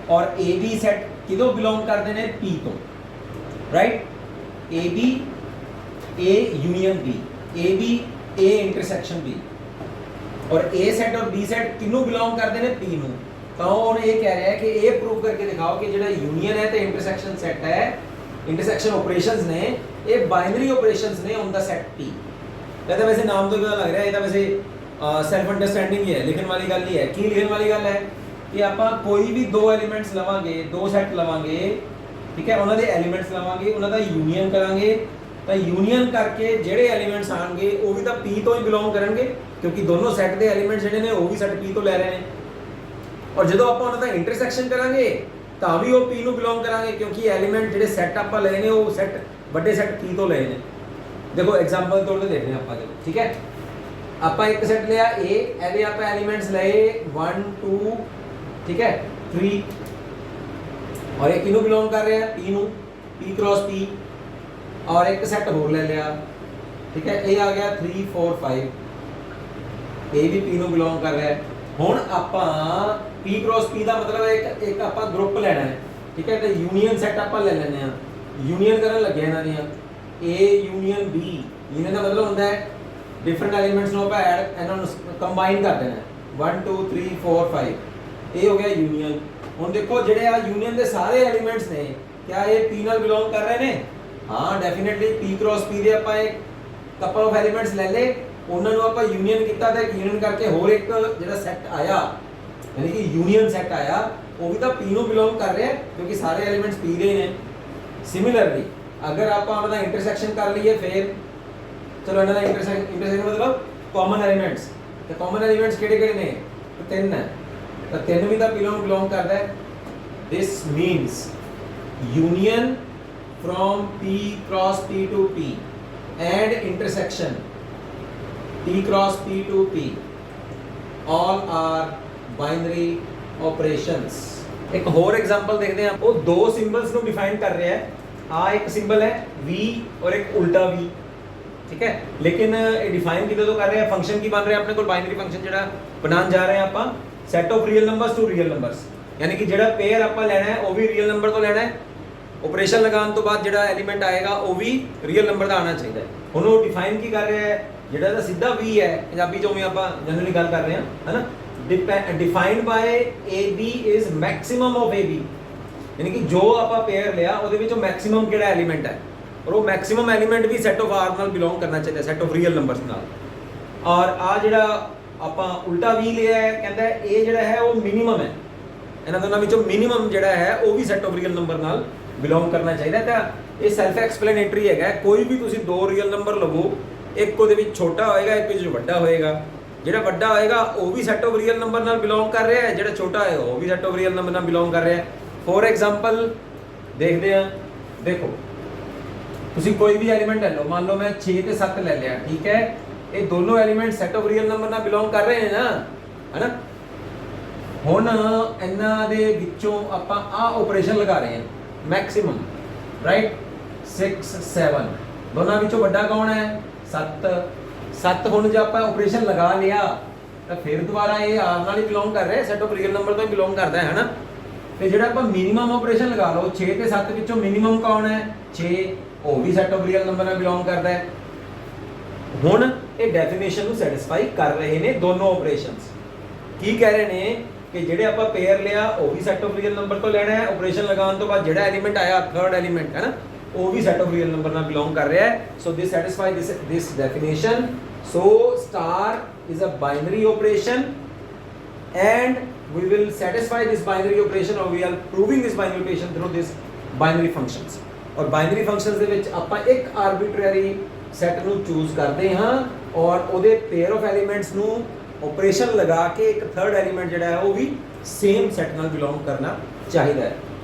और a b ਸੈਟ ਕਿਦੋਂ ਬਿਲੋਂਗ ਕਰਦੇ ਨੇ p ਤੋਂ, right. a b a union b, a b a intersection b, और a सेट और b सेट किनों बिलोंग करते हैं p ਨੂੰ। ਤਾਂ ਉਹ ਇਹ ਕਹਿ ਰਿਹਾ ਹੈ ਕਿ ਇਹ ਪ੍ਰੂਵ ਕਰਕੇ ਦਿਖਾਓ ਕਿ ਜਿਹੜਾ यूनियन है ਤੇ इंटरसेक्शन सेट है, इंटरसेक्शन ऑपरेशंस ने ये बाइनरी ऑपरेशंस ने ऑन द सेट p। ਇਹ ਤਾਂ ਵੈਸੇ ਨਾਮ ਤੋਂ ਪਤਾ ਲੱਗ ਰਿਹਾ, ਇਹ ਤਾਂ ਵੈਸੇ ਸੈਲਫ ਅੰਡਰਸਟੈਂਡਿੰਗ ਹੀ ਹੈ, ਲਿਖਣ ਵਾਲੀ ਗੱਲ ਹੀ ਹੈ। ਕੀ ਲਿਖਣ ਵਾਲੀ ਗੱਲ ਹੈ कि ਆਪਾਂ ਕੋਈ ਵੀ ਦੋ ਐਲੀਮੈਂਟਸ ਲਵਾਂਗੇ, ਦੋ ਸੈੱਟ ਲਵਾਂਗੇ, ਠੀਕ ਹੈ, ਉਹਨਾਂ ਦੇ ਐਲੀਮੈਂਟਸ ਲਵਾਂਗੇ, ਉਹਨਾਂ ਦਾ ਯੂਨੀਅਨ ਕਰਾਂਗੇ, ਤਾਂ ਯੂਨੀਅਨ ਕਰਕੇ ਜਿਹੜੇ ਐਲੀਮੈਂਟਸ ਆਣਗੇ ਉਹ ਵੀ ਤਾਂ P ਤੋਂ ਹੀ ਬਿਲੋਂਗ ਕਰਨਗੇ, ਕਿਉਂਕਿ ਦੋਨੋਂ ਸੈੱਟ ਦੇ ਐਲੀਮੈਂਟਸ ਜਿਹੜੇ ਨੇ ਉਹ ਵੀ ਸੈੱਟ P ਤੋਂ ਲੈ ਰਹੇ ਨੇ। ਔਰ ਜਦੋਂ ਆਪਾਂ ਉਹਨਾਂ ਦਾ ਇੰਟਰਸੈਕਸ਼ਨ ਕਰਾਂਗੇ ਤਾਂ ਵੀ ਉਹ P ਨੂੰ ਬਿਲੋਂਗ ਕਰਾਂਗੇ, ਕਿਉਂਕਿ ਐਲੀਮੈਂਟ ਜਿਹੜੇ ਸੈੱਟ ਆਪਾਂ ਲਏ ਨੇ ਉਹ ਸੈੱਟ ਵੱਡੇ ਸੈੱਟ P ਤੋਂ ਲਏ ਨੇ। ਦੇਖੋ ਐਗਜ਼ਾਮਪਲ ਤੌਰ ਤੇ ਦੇਖਦੇ ਹਾਂ ਆਪਾਂ, ਜਦੋਂ ਠੀਕ ਹੈ ਆਪਾਂ ਇੱਕ ਸੈੱਟ ਲਿਆ A, ਇਹਦੇ ਆਪਾਂ ਐਲੀਮੈਂਟਸ ਲਏ 1 2 ਠੀਕ ਹੈ 3, ਔਰ ਇਹ ਕਿਹਨੂੰ ਬਿਲੋਂਗ ਕਰ ਰਿਹਾ ਹੈ, P ਨੂੰ, P क्रॉस P। और एक सैट होर ले लिया, ठीक है, ये आ गया 3 4 5, ये भी P ਨੂੰ बिलोंग कर रहा है। ਹੁਣ ਆਪਾਂ P क्रॉस P ਦਾ मतलब एक ਆਪਾਂ ग्रुप लेना है, ठीक है, तो यूनियन सैट ਆਪਾਂ ले लेने हैं, यूनियन करन लगे ਇਹਨਾਂ ਦੀਆਂ A यूनियन B। यूनियन ਦਾ मतलब ਹੁੰਦਾ ਹੈ डिफरेंट एलिमेंट्स ਨੂੰ ਆਪਾਂ ਐਡ ਇਹਨਾਂ ਨੂੰ ਕੰਬਾਈਨ ਕਰ ਦੇਣਾ ਹੈ 1 2 3 4 5, ਇਹ ਹੋ ਗਿਆ यूनियन। ਹੁਣ ਦੇਖੋ ਜਿਹੜੇ ਆ यूनियन ਦੇ ਸਾਰੇ ਐਲੀਮੈਂਟਸ ਨੇ, क्या ये P ਨਾਲ ਬਿਲੋਂਗ ਕਰ ਰਹੇ ਨੇ? हाँ डेफिनेटली P क्रॉस P ਦੇ ਆਪਾਂ ਇੱਕ ਕਪਲ ਆਫ ਐਲੀਮੈਂਟਸ ਲੈ ਲੇ, ਉਹਨਾਂ ਨੂੰ ਆਪਾਂ ਯੂਨੀਅਨ ਕੀਤਾ ਤੇ ਯੂਨੀਅਨ ਕਰਕੇ ਹੋਰ ਇੱਕ ਜਿਹੜਾ ਸੈੱਟ ਆਇਆ, ਯਾਨੀ ਕਿ ਯੂਨੀਅਨ ਸੈੱਟ ਆਇਆ, ਉਹ ਵੀ ਤਾਂ P ਨੂੰ ਬਿਲੋਂਗ ਕਰ ਰਿਹਾ ਕਿਉਂਕਿ ਸਾਰੇ ਐਲੀਮੈਂਟਸ P ਦੇ ਨੇ। ਸਿਮਿਲਰਲੀ ਅਗਰ ਆਪਾਂ ਉਹਨਾਂ ਦਾ ਇੰਟਰਸੈਕਸ਼ਨ ਕਰ ਲਈਏ, ਫਿਰ ਚਲੋ ਇਹਨਾਂ ਦਾ ਇੰਟਰਸੈਕਸ਼ਨ ਮਤਲਬ ਕਾਮਨ ਐਲੀਮੈਂਟਸ, ਤੇ ਕਾਮਨ ਐਲੀਮੈਂਟਸ ਕਿਹੜੇ ਕਿਹੜੇ ਨੇ? ਤਿੰਨ ਹੈ, ਤਾਂ ਤਿੰਨ ਵੀ ਤਾਂ P ਨੂੰ ਬਿਲੋਂਗ ਕਰਦਾ ਹੈ। ਦਿਸ means union from P cross P to P and intersection P cross P to P all are binary operations। एक और एग्जांपल देखते हैं, वो दो सिंबल्स को डिफाइन कर रहे हैं। आ एक सिंबल है V और एक उल्टा V, ठीक है, लेकिन ये डिफाइन कितने तो कर रहे हैं, फंक्शन की बन रहे हैं अपने को बाइनरी फंक्शन ਜਿਹੜਾ ਬਣਾਉਣ ਜਾ ਰਹੇ हैं ਆਪਾਂ, set of real numbers to real numbers, यानी कि ਜਿਹੜਾ पेयर ਆਪਾਂ ਲੈਣਾ ਹੈ ਉਹ ਵੀ ਰੀਅਲ ਨੰਬਰ ਤੋਂ ਲੈਣਾ ਹੈ, ਆਪਰੇਸ਼ਨ ਲਗਾਉਣ ਤੋਂ ਬਾਅਦ ਜਿਹੜਾ ਐਲੀਮੈਂਟ ਆਏਗਾ ਉਹ ਵੀ ਰੀਅਲ ਨੰਬਰ ਦਾ ਆਉਣਾ ਚਾਹੀਦਾ ਹੈ। ਹੁਣ ਉਹ ਡਿਫਾਈਨ ਕੀ ਕਰ ਰਿਹਾ ਹੈ, ਜਿਹੜਾ ਤਾਂ ਸਿੱਧਾ V ਹੈ, ਪੰਜਾਬੀ ਚੋਂ ਵੀ ਆਪਾਂ ਜਨਰਲੀ ਗੱਲ ਕਰ ਰਹੇ ਹਾਂ, ਹੈਨਾ, defined by AB is maximum of AB, यानी कि जो ਆਪਾਂ पेयर ਲਿਆ ਉਹਦੇ ਵਿੱਚੋਂ ਮੈਕਸਿਮਮ ਕਿਹੜਾ ਐਲੀਮੈਂਟ ਹੈ, ਔਰ ਉਹ ਮੈਕਸਿਮਮ ਐਲੀਮੈਂਟ ਵੀ ਸੈਟ ਆਫ R ਨਾਲ ਬਿਲੋਂਗ ਕਰਨਾ ਚਾਹੀਦਾ, ਸੈਟ ਆਫ ਰੀਅਲ ਨੰਬਰਸ ਨਾਲ। ਔਰ ਆ ਜਿਹੜਾ ਆਪਾਂ ਉਲਟਾ V ਲਿਆ ਹੈ, ਕਹਿੰਦਾ ਇਹ ਜਿਹੜਾ ਹੈ ਉਹ ਮਿਨੀਮਮ ਹੈ, ਇਹਨਾਂ ਦੋਨਾਂ ਵਿੱਚੋਂ ਮਿਨੀਮਮ ਜਿਹੜਾ ਹੈ ਉਹ ਵੀ ਸੈਟ ਆਫ ਰੀਅਲ ਨੰਬਰ ਨਾਲ ਬਿਲੋਂਗ ਕਰਨਾ ਚਾਹੀਦਾ। ਤਾਂ ਇਹ ਸੈਲਫ ਐਕਸਪਲੇਨੇਟਰੀ ਹੈਗਾ, ਕੋਈ ਵੀ ਤੁਸੀਂ ਦੋ ਰੀਅਲ ਨੰਬਰ ਲਵੋ, ਇੱਕ ਉਹਦੇ ਵਿੱਚ ਛੋਟਾ ਹੋਏਗਾ, ਇੱਕ ਵਿੱਚ ਵੱਡਾ ਹੋਏਗਾ, ਜਿਹੜਾ ਵੱਡਾ ਹੋਏਗਾ ਉਹ ਵੀ ਸੈਟ ਆਫ ਰੀਅਲ ਨੰਬਰ ਨਾਲ ਬਿਲੋਂਗ ਕਰ ਰਿਹਾ ਹੈ, ਜਿਹੜਾ ਛੋਟਾ ਹੋਏਗਾ ਉਹ ਵੀ ਸੈਟ ਆਫ ਰੀਅਲ ਨੰਬਰ ਨਾਲ ਬਿਲੋਂਗ ਕਰ ਰਿਹਾ ਹੈ। ਫੋਰ ਐਗਜ਼ਾਮਪਲ ਦੇਖਦੇ ਹਾਂ, ਦੇਖੋ ਤੁਸੀਂ ਕੋਈ ਵੀ ਐਲੀਮੈਂਟ ਲੈ ਲਓ, ਮੰਨ ਲਓ ਮੈਂ 6 ਤੇ 7 ਲੈ ਲਿਆ, ਠੀਕ ਹੈ, ਇਹ ਦੋਨੋਂ element set of real number ਨਾਲ ਬਿਲੋਂਗ ਕਰ ਰਹੇ ਨੇ ਨਾ, ਹੈਨਾ। ਹੁਣ ਇਹਨਾਂ ਦੇ ਵਿੱਚੋਂ ਆਪਾਂ ਆ ਆਪਰੇਸ਼ਨ ਲਗਾ ਰਹੇ ਹਾਂ, ਮੈਕਸਿਮਮ, ਰਾਈਟ, 6 7, ਦੋਨਾਂ ਵਿੱਚੋਂ ਵੱਡਾ ਕੌਣ ਹੈ? 7। ਹੁਣ ਜੇ ਆਪਾਂ ਆਪਰੇਸ਼ਨ ਲਗਾ ਲਿਆ ਤਾਂ ਫਿਰ ਦੁਬਾਰਾ ਇਹ R ਨਾਲ ਹੀ ਬਿਲੋਂਗ ਕਰ ਰਿਹਾ, ਸੈਟ ਆਫ ਰੀਅਲ ਨੰਬਰ ਤੋਂ ਹੀ ਬਿਲੋਂਗ ਕਰਦਾ ਹੈ, ਹੈਨਾ। ਤੇ ਜਿਹੜਾ ਆਪਾਂ ਮਿਨੀਮਮ ਆਪਰੇਸ਼ਨ ਲਗਾ ਲਓ, 6 ਤੇ 7 ਵਿੱਚੋਂ ਮਿਨੀਮਮ ਕੌਣ ਹੈ? 6, ਉਹ ਵੀ ਸੈਟ ਆਫ ਰੀਅਲ ਨੰਬਰ ਨਾਲ ਬਿਲੋਂਗ ਕਰਦਾ ਹੈ। ਹੁਣ ਇਹ ਡੈਫੀਨੇਸ਼ਨ ਨੂੰ ਸੈਟੀਸਫਾਈ ਕਰ ਰਹੇ ਨੇ ਦੋਨੋਂ ਆਪਰੇਸ਼ਨਸ। ਕੀ ਕਹਿ ਰਹੇ ਨੇ ਕਿ ਜਿਹੜੇ ਆਪਾਂ ਪੇਅਰ ਲਿਆ ਉਹ ਵੀ ਸੈਟ ਆਫ ਰੀਅਲ ਨੰਬਰ ਤੋਂ ਲੈਣਾ ਹੈ, ਆਪਰੇਸ਼ਨ ਲਗਾਉਣ ਤੋਂ ਬਾਅਦ ਜਿਹੜਾ ਐਲੀਮੈਂਟ ਆਇਆ, ਥਰਡ ਐਲੀਮੈਂਟ ਹੈ ਨਾ, ਉਹ ਵੀ ਸੈਟ ਆਫ ਰੀਅਲ ਨੰਬਰ ਨਾਲ ਬਿਲੋਂਗ ਕਰ ਰਿਹਾ ਹੈ। ਸੋ ਦਿਸ satisfy this definition. So star is a binary operation and we will satisfy this binary operation, or we are proving this binary operation through this binary functions। और binary functions ਦੇ ਵਿੱਚ ਆਪਾਂ ਇੱਕ arbitrary set ਨੂੰ choose ਕਰਦੇ ਹਾਂ ਔਰ ਉਹਦੇ pair of elements ਨੂੰ ਆਪਰੇਸ਼ਨ ਲਗਾ ਕੇ ਇੱਕ ਥਰਡ ਐਲੀਮੈਂਟ ਜਿਹੜਾ ਹੈ ਉਹ ਵੀ ਸੇਮ ਸੈਟ ਨਾਲ ਬਿਲੋਂਗ ਕਰਨਾ ਚਾਹੀਦਾ ਹੈ।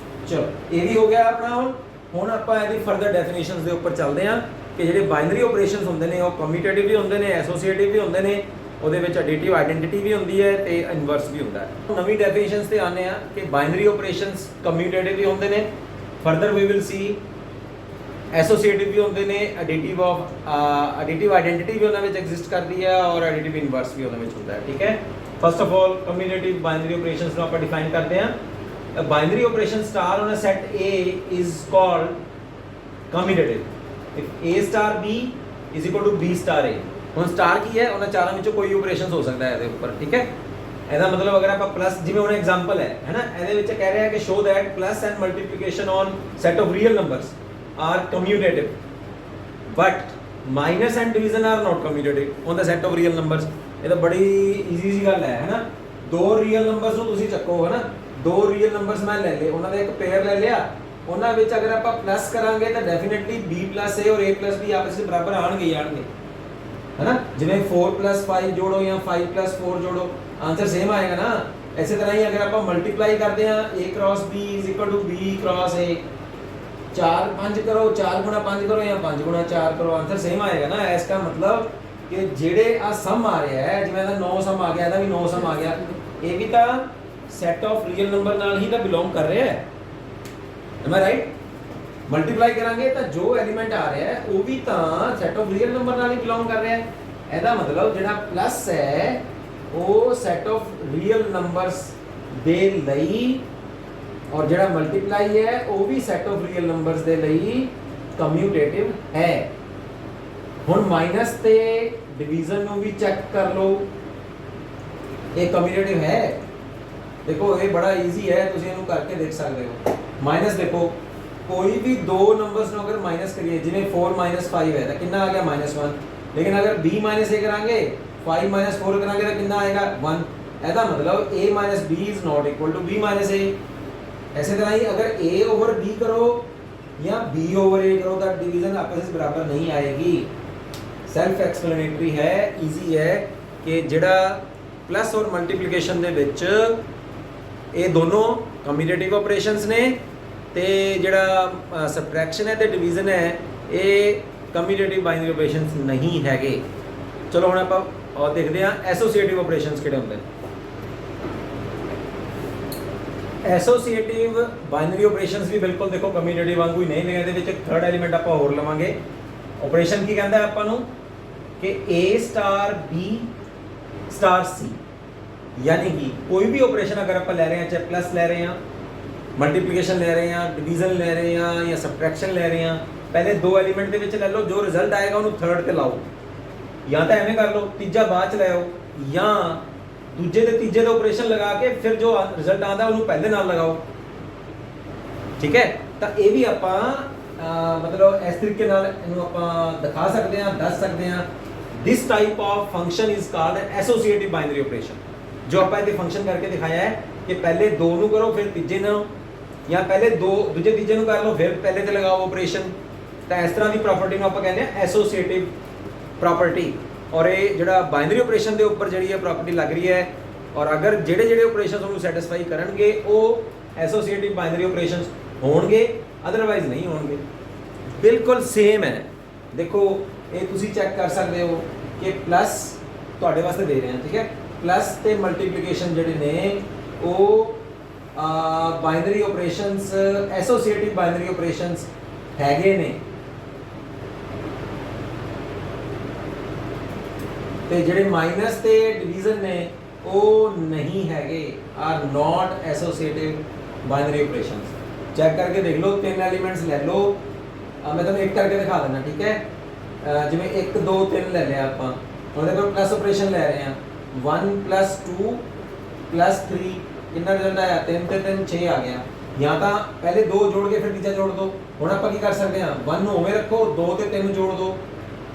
ਚਲੋ ਇਹ ਵੀ ਹੋ ਗਿਆ ਆਪਣਾ। ਹੁਣ ਆਪਾਂ ਇਹਦੀ ਫਰਦਰ ਡੈਫੀਨੇਸ਼ਨਸ ਦੇ ਉੱਪਰ ਚੱਲਦੇ ਹਾਂ ਕਿ ਜਿਹੜੇ ਬਾਈਨਰੀ ਆਪਰੇਸ਼ਨਸ ਹੁੰਦੇ ਨੇ ਉਹ ਕਮਿਊਟੇਟਿਵ ਵੀ ਹੁੰਦੇ ਨੇ, ਐਸੋਸੀਏਟਿਵ ਵੀ ਹੁੰਦੇ ਨੇ, ਉਹਦੇ ਵਿੱਚ ਐਡੀਟਿਵ ਆਇਡੈਂਟੀਟੀ ਵੀ ਹੁੰਦੀ ਹੈ ਤੇ ਇਨਵਰਸ ਵੀ ਹੁੰਦਾ ਹੈ। ਨਵੀਂ ਡੈਫੀਨੇਸ਼ਨਸ ਤੇ ਆਨੇ ਆ ਕਿ ਬਾਈਨਰੀ ਆਪਰੇਸ਼ਨਸ ਕਮਿਊਟੇਟਿਵ ਵੀ ਹੁੰਦੇ ਨੇ, ਫਰਦਰ ਵੀ ਵਿਲ ਸੀ ਐਸੋਸੀਏਟਿਵ ਵੀ ਹੁੰਦੇ ਨੇ, ਐਡੀਟਿਵ ਆਇਡੈਂਟੀਟੀ ਵੀ ਉਹਨਾਂ ਵਿੱਚ ਐਗਜ਼ਿਸਟ ਕਰਦੀ ਹੈ ਔਰ ਐਡੀਟਿਵ ਇਨਵਰਸ ਵੀ ਉਹਨਾਂ ਵਿੱਚ ਹੁੰਦਾ ਹੈ, ਠੀਕ ਹੈ। First of all commutative binary operations ਨੂੰ ਆਪਾਂ ਡਿਫਾਈਨ ਕਰਦੇ ਹਾਂ। A binary operation star on a set A is called commutative if A star B is equal to B star A। ਹੁਣ ਸਟਾਰ ਕੀ ਹੈ? ਉਹਨਾਂ ਚਾਰਾਂ ਵਿੱਚੋਂ ਕੋਈ ਆਪਰੇਸ਼ਨਸ ਹੋ ਸਕਦਾ ਹੈ ਇਹਦੇ ਉੱਪਰ, ਠੀਕ ਹੈ। ਇਹਦਾ ਮਤਲਬ ਅਗਰ ਆਪਾਂ ਪਲੱਸ, ਜਿਵੇਂ ਹੁਣ ਐਗਜ਼ਾਮਪਲ ਹੈ ਨਾ, ਇਹਦੇ ਵਿੱਚ ਕਹਿ ਰਿਹਾ ਕਿ show that plus and multiplication on set of real numbers are commutative but minus and division are not commutative on the set of real numbers. ਇਹ ਤਾਂ ਬੜੀ ਈਜ਼ੀ ਜੀ ਗੱਲ ਹੈ ਨਾ। ਦੋ ਰੀਅਲ ਨੰਬਰਸ ਨੂੰ ਤੁਸੀਂ ਚੱਕੋ ਹੈ ਨਾ, ਦੋ ਰੀਅਲ ਨੰਬਰਸ ਮੈਂ ਲੈ ਲਏ, ਉਹਨਾਂ ਦਾ ਇੱਕ ਪੇਅਰ ਲੈ ਲਿਆ, ਉਹਨਾਂ ਵਿੱਚ ਅਗਰ ਆਪਾਂ ਪਲੱਸ ਕਰਾਂਗੇ ਤਾਂ ਡੈਫੀਨਿਟਲੀ b plus a ਔਰ a plus b ਆਪਸ ਵਿੱਚ ਬਰਾਬਰ ਆਣਗੇ ਹੀ ਆਣਗੇ, है ना। जिवें 4 plus 5 जोड़ो या 5 plus 4 जोड़ो, आंसर सेम आएगा ना। इसी तरह ही अगर आप मल्टीप्लाई करते हैं a cross b is equal to b cross a, 4 5 करो, 4 गुणा 5 करो या 5 गुणा 4 करो, आंसर सेम आएगा ना। इसका मतलब कि जेड़े आ सम आ रहा है, जिवें दा 9 सम आ गया, ਇਹਦਾ भी 9 सम आ गया, ये भी तो सेट ऑफ रियल नंबर नाल ही तो बिलोंग कर रहा है, am I right। मल्टीप्लाई करांगे तो जो एलिमेंट आ रहा है वो भी तो सैट ऑफ रियल नंबर नाल ही बिलोंग कर रहा है। ਇਹਦਾ मतलब ਜਿਹੜਾ प्लस है वो सैट ऑफ रियल नंबर्स ਦੇ ਲਈ और ਜਿਹੜਾ मल्टीप्लाई है वो भी सैट ऑफ रियल नंबर्स ਦੇ ਲਈ कम्यूटेटिव है। ਹੁਣ माइनस ਤੇ डिवीजन ਨੂੰ भी चेक कर लो, ये कम्यूटेटिव है। देखो ये बड़ा इजी है, ਤੁਸੀਂ ਇਹਨੂੰ ਕਰਕੇ देख सकते हो। माइनस देखो कोई भी दो नंबर्स को अगर माइनस करिए, जिन्हें 4 minus 5 है तो कितना आ गया -1, लेकिन अगर b minus a करांगे 5 minus 4 करांगे तो कितना आएगा 1। ऐसा मतलब a minus b is not equal to b minus a। ऐसे तरह ही अगर a over b करो या b over a करो तो डिवीजन आपस में बराबर नहीं आएगी। सेल्फ एक्सप्लेनेटरी है, इजी है कि जेड़ा प्लस और मल्टीप्लिकेशन दे विच ये दोनों कम्यूटेटिव ऑपरेशंस ने, ਤੇ ਜਿਹੜਾ ਸਬਟ੍ਰੈਕਸ਼ਨ ਹੈ ਤੇ ਡਿਵੀਜ਼ਨ ਹੈ ਇਹ ਕਮਿਊਟੇਟਿਵ ਬਾਈਨਰੀ ਆਪਰੇਸ਼ਨਸ ਨਹੀਂ ਹੈਗੇ। ਚਲੋ ਹੁਣ ਆਪਾਂ ਔਰ ਦੇਖਦੇ ਹਾਂ ਐਸੋਸੀਏਟਿਵ ਆਪਰੇਸ਼ਨਸ ਕਿਹੜੇ ਹੁੰਦੇ ਨੇ। ਐਸੋਸੀਏਟਿਵ ਬਾਈਨਰੀ ਆਪਰੇਸ਼ਨਸ ਵੀ ਬਿਲਕੁਲ ਦੇਖੋ ਕਮਿਊਟੇਟਿਵ ਵਾਂਗੂ ਹੀ ਨਹੀਂ ਨੇ, ਇਹਦੇ ਵਿੱਚ ਇੱਕ ਥਰਡ ਐਲੀਮੈਂਟ ਆਪਾਂ ਹੋਰ ਲਵਾਂਗੇ। ਆਪਰੇਸ਼ਨ ਕੀ ਕਹਿੰਦਾ ਆਪਾਂ ਨੂੰ ਕਿ a star b star c, यानी कि कोई भी ऑपरेशन अगर आप ले रहे हैं, चाहे प्लस ले रहे हैं, मल्टीप्लिकेशन ले रहे हैं, डिवीजन ले रहे हैं या सबट्रैक्शन ले रहे हैं, पहले दो एलिमेंट के विच ले लो, जो रिजल्ट आएगा उन्होंने थर्ड ते लाओ, या तो एवें कर लो तीजा बाद च ले आओ, या दूजे ते तीजे दा ऑपरेशन लगा के फिर जो रिजल्ट आता उन्होंने पहले नाल लगाओ। ठीक है, तो ये भी आपां मतलब इस तरीके नाल इहनूं आपां दिखा सकते हैं, दस सकते हैं। This type of function is called associative binary operation. जो आप ये फंक्शन करके दिखाया है कि पहले दो नू करो फिर तीजे नू, या पहले दो दूजे तीजे नू कर लो फिर पहले ते लगाओ ऑपरेशन, तो इस तरह की प्रॉपर्टी नू आप कहते हैं एसोसिएटिव प्रॉपर्टी। और ये जो बाइनरी ऑपरेशन के उपर जी प्रॉपर्टी लग रही है, और अगर जेडे जेडे ऑपरेशन उन्होंने सैटिस्फाई करनगे वो एसोसिएटिव बाइनरी ऑपरेशन होणगे, अदरवाइज नहीं होणगे। बिल्कुल सेम है, देखो ये तुसी चेक कर सकते हो कि प्लस तुहाडे वास्ते दे रहे हैं, ठीक है, प्लस ते मल्टीप्लिकेशन जिहड़े ने वो binary operations associative binary operations हैगे ने, ते जिहड़े माइनस ते डिवीजन ने वो नहीं हैगे, are not associative binary operations. Check करके देख लो, 3 एलिमेंट्स ले लो, मैं तुहानूं एक करके दिखा देना, ठीक है। जिवें 1 2 3 ले लिया आपां, उहदे कोल प्लस ऑपरेशन ले रहे हैं, 1 plus 2 plus 3 कितना रिजल्ट आया 3 ਤੇ 3 6 आ गया। यहाँ तो पहले 2 जोड़ के फिर तीजा जोड़ दो। हुण आपां की कर सकते हैं, 1 ਨੂੰ ਉਵੇਂ रखो, 2 ਤੇ 3 जोड़ दो,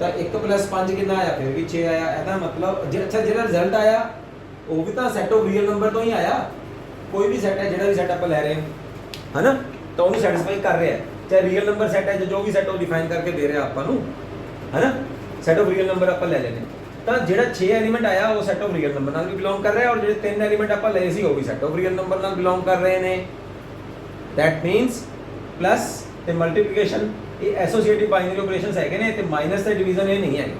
तो 1 plus 5 कितना आया, फिर भी 6 आया। ਇਹਦਾ मतलब अच्छा ਜਿਹੜਾ रिजल्ट आया वो भी तो सैट ऑफ रियल नंबर तो ही आया। कोई भी सैट है, ਜਿਹੜਾ भी सैट आप ले रहे हैं है ना, तो उन्हें सैटिस्फाई कर रहा है, चाहे रियल नंबर सैट है जो भी सैट वो डिफाइन करके दे रहे हैं आपां नूं, है ना। सैट ऑफ रियल नंबर आप ले लेने, तो ਜਿਹੜਾ 6 एलिमेंट आया वो सैट ऑफ रियल नंबर नाल भी बिलोंग कर रहा है, और ਜਿਹੜੇ 3 एलिमेंट ਆਪਾਂ ਲਏ ਸੀ ਉਹ ਵੀ ਸੈਟ ऑफ रियल नंबर नाल बिलोंग कर रहे ने। दैट मींस प्लस ਤੇ ਮਲਟੀਪਲੀਕੇਸ਼ਨ ਇਹ ਐਸੋਸੀਏਟਿਵ ਬਾਈਨਰੀ ਆਪਰੇਸ਼ਨਸ ਹੈਗੇ ਨੇ, ਤੇ ਮਾਈਨਸ ਤੇ ਡਿਵੀਜ਼ਨ ਇਹ ਨਹੀਂ ਹੈਗੇ।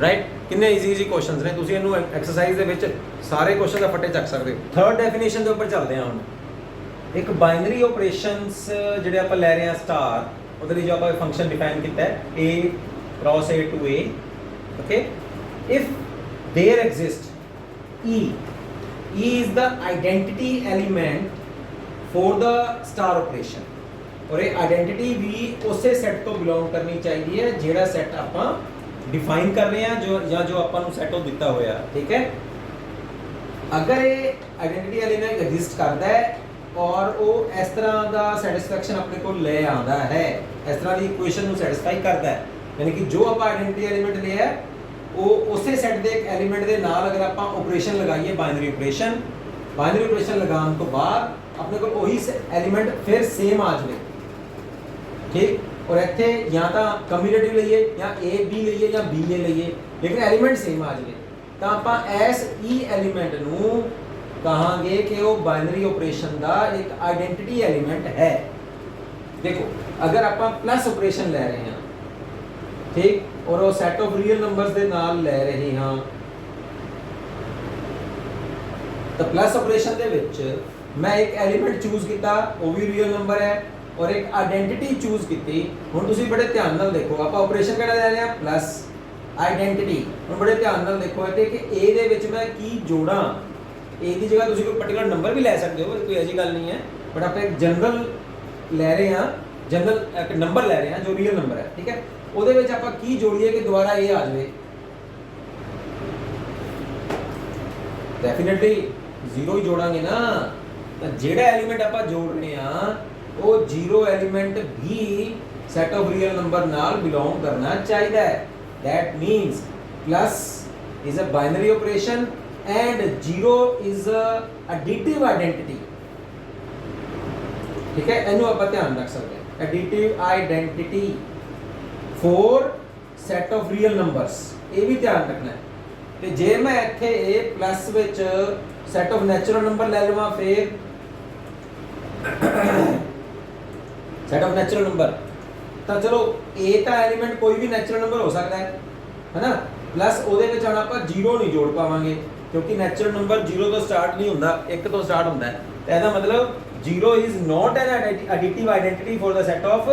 ਰਾਈਟ, ਕਿੰਨੇ ਈਜ਼ੀ ਕੁਐਸਚਨਸ ਨੇ, ਤੁਸੀਂ ਇਹਨੂੰ ਐਕਸਰਸਾਈਜ਼ ਦੇ ਵਿੱਚ ਸਾਰੇ ਕੁਐਸਚਨ ਦਾ ਫੱਟੇ ਚੱਕ ਸਕਦੇ ਹੋ। ਥਰਡ ਡੈਫੀਨੇਸ਼ਨ ਦੇ ਉੱਪਰ ਚੱਲਦੇ ਹਾਂ ਹੁਣ। ਇੱਕ ਬਾਈਨਰੀ ਆਪਰੇਸ਼ਨਸ ਜਿਹੜੇ ਆਪਾਂ ਲੈ ਰਹੇ ਹਾਂ ਸਟਾਰ, ਉਹਦੇ ਲਈ ਜੋ ਆਪਾਂ ਫੰਕਸ਼ਨ ਡਿਫਾਈਨ ਕੀਤਾ ਹੈ a cross a to a, okay, if there exists e is the identity element for the star operation, और ये आइडेंटिटी भी उसे सेट तो बिलोंग करनी चाहिए जेड़ा सेट ਆਪਾਂ डिफाइन कर रहे हैं, जो या जो ਆਪਾਂ ਨੂੰ सेट हो दिता होया, ठीक है। अगर ये आइडेंटिटी एलिमेंट एग्जिस्ट करता है और वो इस तरह का सैटिस्फैक्शन अपने को ले आता है, इस तरह की इक्वेशन ਨੂੰ सैटिस्फाई करता है, यानी कि जो आप आइडेंटिटी एलिमेंट लिया है ਉਹ ਉਸੇ ਸੈੱਟ ਦੇ ਇੱਕ ਐਲੀਮੈਂਟ ਦੇ ਨਾਲ ਅਗਰ ਆਪਾਂ ਆਪਰੇਸ਼ਨ ਲਗਾਈਏ ਬਾਈਨਰੀ ਆਪਰੇਸ਼ਨ ਲਗਾਉਣ ਤੋਂ ਬਾਅਦ ਆਪਣੇ ਕੋਲ ਉਹੀ ਐਲੀਮੈਂਟ ਫਿਰ ਸੇਮ ਆ ਜਾਵੇ, ਠੀਕ। ਔਰ ਇੱਥੇ ਜਾਂ ਤਾਂ ਕਮਿਊਟੇਟਿਵ ਲਈਏ ਜਾਂ A B ਲਈਏ ਜਾਂ B A ਲਈਏ, ਲੇਕਿਨ ਐਲੀਮੈਂਟ ਸੇਮ ਆ ਜਾਵੇ ਤਾਂ ਆਪਾਂ ਇਸ E ਐਲੀਮੈਂਟ ਨੂੰ ਕਹਾਂਗੇ ਕਿ ਉਹ ਬਾਈਨਰੀ ਆਪਰੇਸ਼ਨ ਦਾ ਇੱਕ ਆਇਡੈਂਟੀਟੀ ਐਲੀਮੈਂਟ ਹੈ। ਦੇਖੋ ਅਗਰ ਆਪਾਂ ਪਲੱਸ ਆਪਰੇਸ਼ਨ ਲੈ ਰਹੇ ਹਾਂ, ਠੀਕ, ਔਰ ਉਹ ਸੈਟ ਆਫ ਰੀਅਲ ਨੰਬਰਸ ਦੇ ਨਾਲ ਲੈ ਰਹੇ ਹਾਂ, ਤਾਂ ਪਲੱਸ ਆਪਰੇਸ਼ਨ ਦੇ ਵਿੱਚ ਮੈਂ ਇੱਕ ਐਲੀਮੈਂਟ ਚੂਜ਼ ਕੀਤਾ, ਉਹ ਵੀ ਰੀਅਲ ਨੰਬਰ ਹੈ, ਔਰ ਇੱਕ ਆਇਡੈਂਟੀਟੀ ਚੂਜ਼ ਕੀਤੀ। ਹੁਣ ਤੁਸੀਂ ਬੜੇ ਧਿਆਨ ਨਾਲ ਦੇਖੋ, ਆਪਾਂ ਆਪਰੇਸ਼ਨ ਕਿਹੜਾ ਲੈ ਰਹੇ ਹਾਂ, ਪਲੱਸ ਆਇਡੈਂਟੀਟੀ। ਹੁਣ ਬੜੇ ਧਿਆਨ ਨਾਲ ਦੇਖੋ ਇੱਥੇ ਕਿ A ਦੇ ਵਿੱਚ ਮੈਂ ਕੀ ਜੋੜਾਂ। A ਦੀ ਜਗ੍ਹਾ ਤੁਸੀਂ ਕੋਈ ਪਾਰਟਿਕੂਲਰ ਨੰਬਰ ਵੀ ਲੈ ਸਕਦੇ ਹੋ, ਕੋਈ ਐਸੀ ਗੱਲ ਨਹੀਂ ਹੈ, ਬਟ ਆਪਾਂ ਇੱਕ ਜਨਰਲ ਲੈ ਰਹੇ ਹਾਂ, ਜਨਰਲ ਇੱਕ ਨੰਬਰ ਲੈ ਰਹੇ ਹਾਂ ਜੋ ਰੀਅਲ ਨੰਬਰ ਹੈ, ਠੀਕ ਹੈ। ਉਹਦੇ ਵਿੱਚ ਆਪਾਂ ਕੀ ਜੋੜੀਏ ਕਿ ਦੁਬਾਰਾ A ਆ ਜਾਵੇ? ਡੈਫੀਨਿਟਲੀ 0 ਹੀ ਜੋੜਾਂਗੇ ਨਾ। ਤਾਂ ਜਿਹੜਾ ਐਲੀਮੈਂਟ ਆਪਾਂ ਜੋੜ ਰਹੇ ਹਾਂ ਉਹ 0 ਐਲੀਮੈਂਟ ਵੀ ਸੈਟ ਆਫ ਰੀਅਲ ਨੰਬਰ ਨਾਲ ਬਿਲੋਂਗ ਕਰਨਾ ਚਾਹੀਦਾ ਹੈ। that means plus is a binary operation and 0 is a additive identity, ठीक है। ਇਹਨੂੰ ਆਪਾਂ ਧਿਆਨ ਰੱਖ ਸਕਦੇ ਹਾਂ, additive identity for set of real numbers, ਇਹ ਵੀ ਧਿਆਨ ਰੱਖਣਾ ਹੈ। ਤੇ ਜੇ ਮੈਂ ਇੱਥੇ A ਪਲੱਸ ਵਿੱਚ ਸੈਟ ਆਫ ਨੈਚੁਰਲ ਨੰਬਰ ਲੈ ਲਵਾਂ, ਫਿਰ ਸੈਟ ਆਫ ਨੈਚੁਰਲ ਨੰਬਰ, ਤਾਂ ਚਲੋ A ਤਾਂ ਐਲੀਮੈਂਟ ਕੋਈ ਵੀ ਨੈਚੁਰਲ ਨੰਬਰ ਹੋ ਸਕਦਾ ਹੈ ਨਾ, ਪਲੱਸ ਉਹਦੇ ਵਿੱਚ ਹੁਣ ਆਪਾਂ 0 ਨਹੀਂ ਜੋੜ ਪਾਵਾਂਗੇ ਕਿਉਂਕਿ ਨੈਚੁਰਲ ਨੰਬਰ 0 ਤੋਂ ਸਟਾਰਟ ਨਹੀਂ ਹੁੰਦਾ, 1 ਤੋਂ ਸਟਾਰਟ ਹੁੰਦਾ ਹੈ। ਤਾਂ ਇਹਦਾ ਮਤਲਬ 0 is not an additive identity for the set of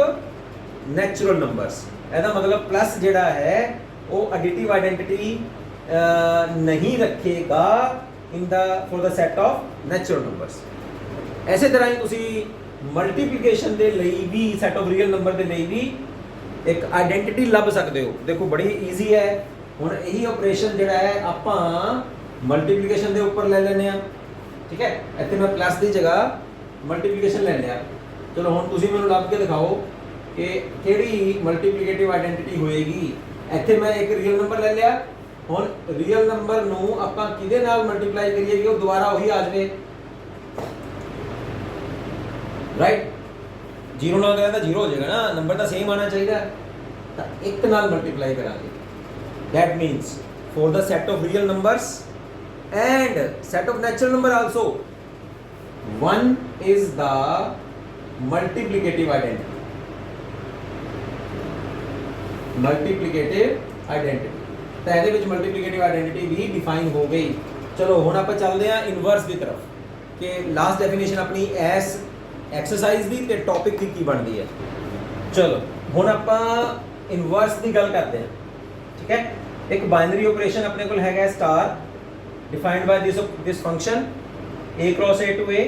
natural numbers। ਇਹਦਾ ਮਤਲਬ ਪਲੱਸ ਜਿਹੜਾ ਹੈ ਉਹ additive identity ਨਹੀਂ ਰੱਖੇਗਾ in the for the set of natural numbers। ਐਸੇ ਤਰ੍ਹਾਂ ਹੀ ਤੁਸੀਂ ਮਲਟੀਪਲੀਕੇਸ਼ਨ ਦੇ ਲਈ ਵੀ ਸੈਟ ਆਫ ਰੀਅਲ ਨੰਬਰ ਦੇ ਲਈ ਵੀ ਇੱਕ ਆਇਡੈਂਟੀਟੀ ਲੱਭ ਸਕਦੇ ਹੋ। ਦੇਖੋ ਬੜੀ ਈਜ਼ੀ ਹੈ। ਹੁਣ ਇਹੀ ਆਪਰੇਸ਼ਨ ਜਿਹੜਾ ਹੈ ਆਪਾਂ ਮਲਟੀਪਲੀਕੇਸ਼ਨ ਦੇ ਉੱਪਰ ਲੈ ਲੈਂਦੇ ਆ, ਠੀਕ ਹੈ। ਇੱਥੇ ਮੈਂ ਪਲੱਸ ਦੀ ਜਗ੍ਹਾ ਮਲਟੀਪਲੀਕੇਸ਼ਨ ਲੈ ਲਿਆ। ਚਲੋ ਹੁਣ ਤੁਸੀਂ ਮੈਨੂੰ ਲੱਭ ਕੇ ਦਿਖਾਓ ਕਿ ਕਿਹੜੀ ਮਲਟੀਪਲੀਕੇਟਿਵ ਆਇਡੈਂਟੀਟੀ ਹੋਏਗੀ। ਇੱਥੇ ਮੈਂ ਇੱਕ ਰੀਅਲ ਨੰਬਰ ਲੈ ਲਿਆ, ਹੁਣ ਰੀਅਲ ਨੰਬਰ ਨੂੰ ਆਪਾਂ ਕਿਹਦੇ ਨਾਲ ਮਲਟੀਪਲਾਈ ਕਰੀਏ ਕਿ ਉਹ ਦੁਬਾਰਾ ਉਹੀ ਆ ਜਾਵੇ, ਰਾਈਟ। 0 ਨਾਲ ਕਰਿਆ ਤਾਂ 0 ਹੋ ਜਾਏਗਾ ਨਾ, ਨੰਬਰ ਤਾਂ ਸੇਮ ਆਣਾ ਚਾਹੀਦਾ, ਤਾਂ 1 ਨਾਲ ਮਲਟੀਪਲਾਈ ਕਰਾਂਗੇ। that means for the set of real numbers and set of natural number also 1 is the multiplicative identity, ਤਾਂ ਇਹਦੇ ਵਿੱਚ ਮਲਟੀਪਲੀਕੇਟਿਵ ਆਇਡੈਂਟੀਟੀ ਵੀ ਡਿਫਾਈਨ ਹੋ ਗਈ। ਚਲੋ ਹੁਣ ਆਪਾਂ ਚੱਲਦੇ ਹਾਂ ਇਨਵਰਸ ਦੀ ਤਰਫ ਕਿ ਲਾਸਟ ਡੈਫੀਨੇਸ਼ਨ ਆਪਣੀ ਐਸ ਐਕਸਰਸਾਈਜ਼ ਦੀ ਤੇ ਟੌਪਿਕ ਦੀ ਕੀ ਬਣਦੀ ਹੈ। ਚਲੋ ਹੁਣ ਆਪਾਂ ਇਨਵਰਸ ਦੀ ਗੱਲ ਕਰਦੇ ਹਾਂ, ਠੀਕ ਹੈ। ਇੱਕ ਬਾਈਨਰੀ ਆਪਰੇਸ਼ਨ ਆਪਣੇ ਕੋਲ ਹੈਗਾ star defined ਬਾय this function a cross a to a।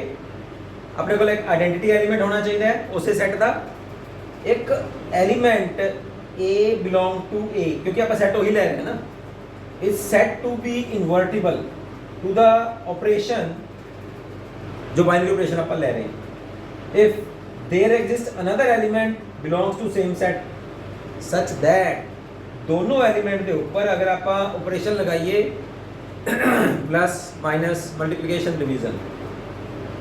ਆਪਣੇ ਕੋਲ ਇੱਕ ਆਇਡੈਂਟੀਟੀ ਐਲੀਮੈਂਟ ਹੋਣਾ ਚਾਹੀਦਾ ਹੈ ਉਸੇ ਸੈੱਟ ਦਾ। ਇੱਕ element a belong to a, ਕਿਉਂਕਿ ਆਪਾਂ ਸੈੱਟ ਉਹੀ ਲੈ ਰਹੇ ਹਾਂ ਨਾ, is said to be invertible to the operation ਜੋ ਬਾਈਨਰੀ ਆਪਰੇਸ਼ਨ ਆਪਾਂ ਲੈ ਰਹੇ ਹਾਂ। if there exists another element belongs to same set such that दोनों एलिमेंट के ऊपर अगर आप ऑपरेशन लगाइए प्लस माइनस मल्टीप्लिकेशन डिवीजन,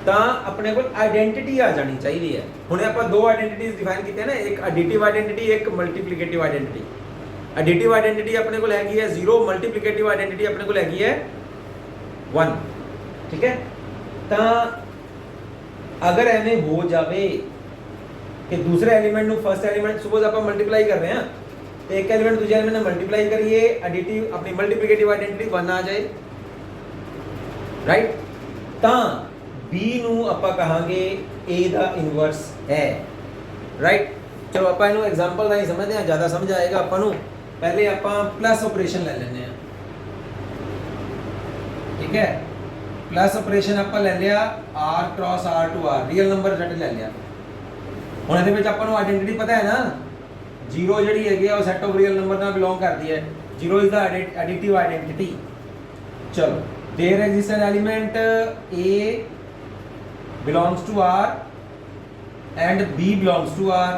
तो अपने को आइडेंटिटी आ जानी चाहिए है। हुणे आप दो आइडेंटिटीज डिफाइन की ना, एक एडिटिव आइडेंटिटी, एक मल्टीप्लिकेटिव आइडेंटिटी। एडिटिव आइडेंटिटी अपने को हैगी है 0, मल्टीप्लिकेटिव आइडेंटिटी अपने को हैगी है 1, ठीक है। तो अगर एवें हो जाए कि दूसरे एलिमेंट नू फर्स्ट एलिमेंट सपोज आप मल्टीप्लाई कर रहे हैं, तो एक एलिमेंट दूसरे एलिमेंट में मल्टीप्लाई करिए, एडिटिव अपनी मल्टीप्लिकेटिव आइडेंटिटी 1 आ जाए, राइट। तो B नू आपां कहांगे A दा इनवर्स है, राइट। चलो आपां इहनू एग्जांपल राही समझदे हां, ज़्यादा समझ आएगा आपां नू। पहले आपां प्लस ऑपरेशन ले लैंदे हां, ठीक है। प्लस ऑपरेशन आपां ले लिया R cross R to R, real number set ले लिया। हुण इहदे विच आपां नू आइडेंटिटी पता है ना, 0 ਜਿਹੜੀ ਹੈਗੀ ਆ ਉਹ ਸੈਟ ਆਫ ਰੀਅਲ ਨੰਬਰ ਨਾਲ ਬਿਲੋਂਗ ਕਰਦੀ ਹੈ। 0 ਇਜ਼ ਦਾ ਐਡੀਟਿਵ ਆਇਡੈਂਟੀਟੀ। ਚਲੋ there exist an element A belongs to R and B belongs to R,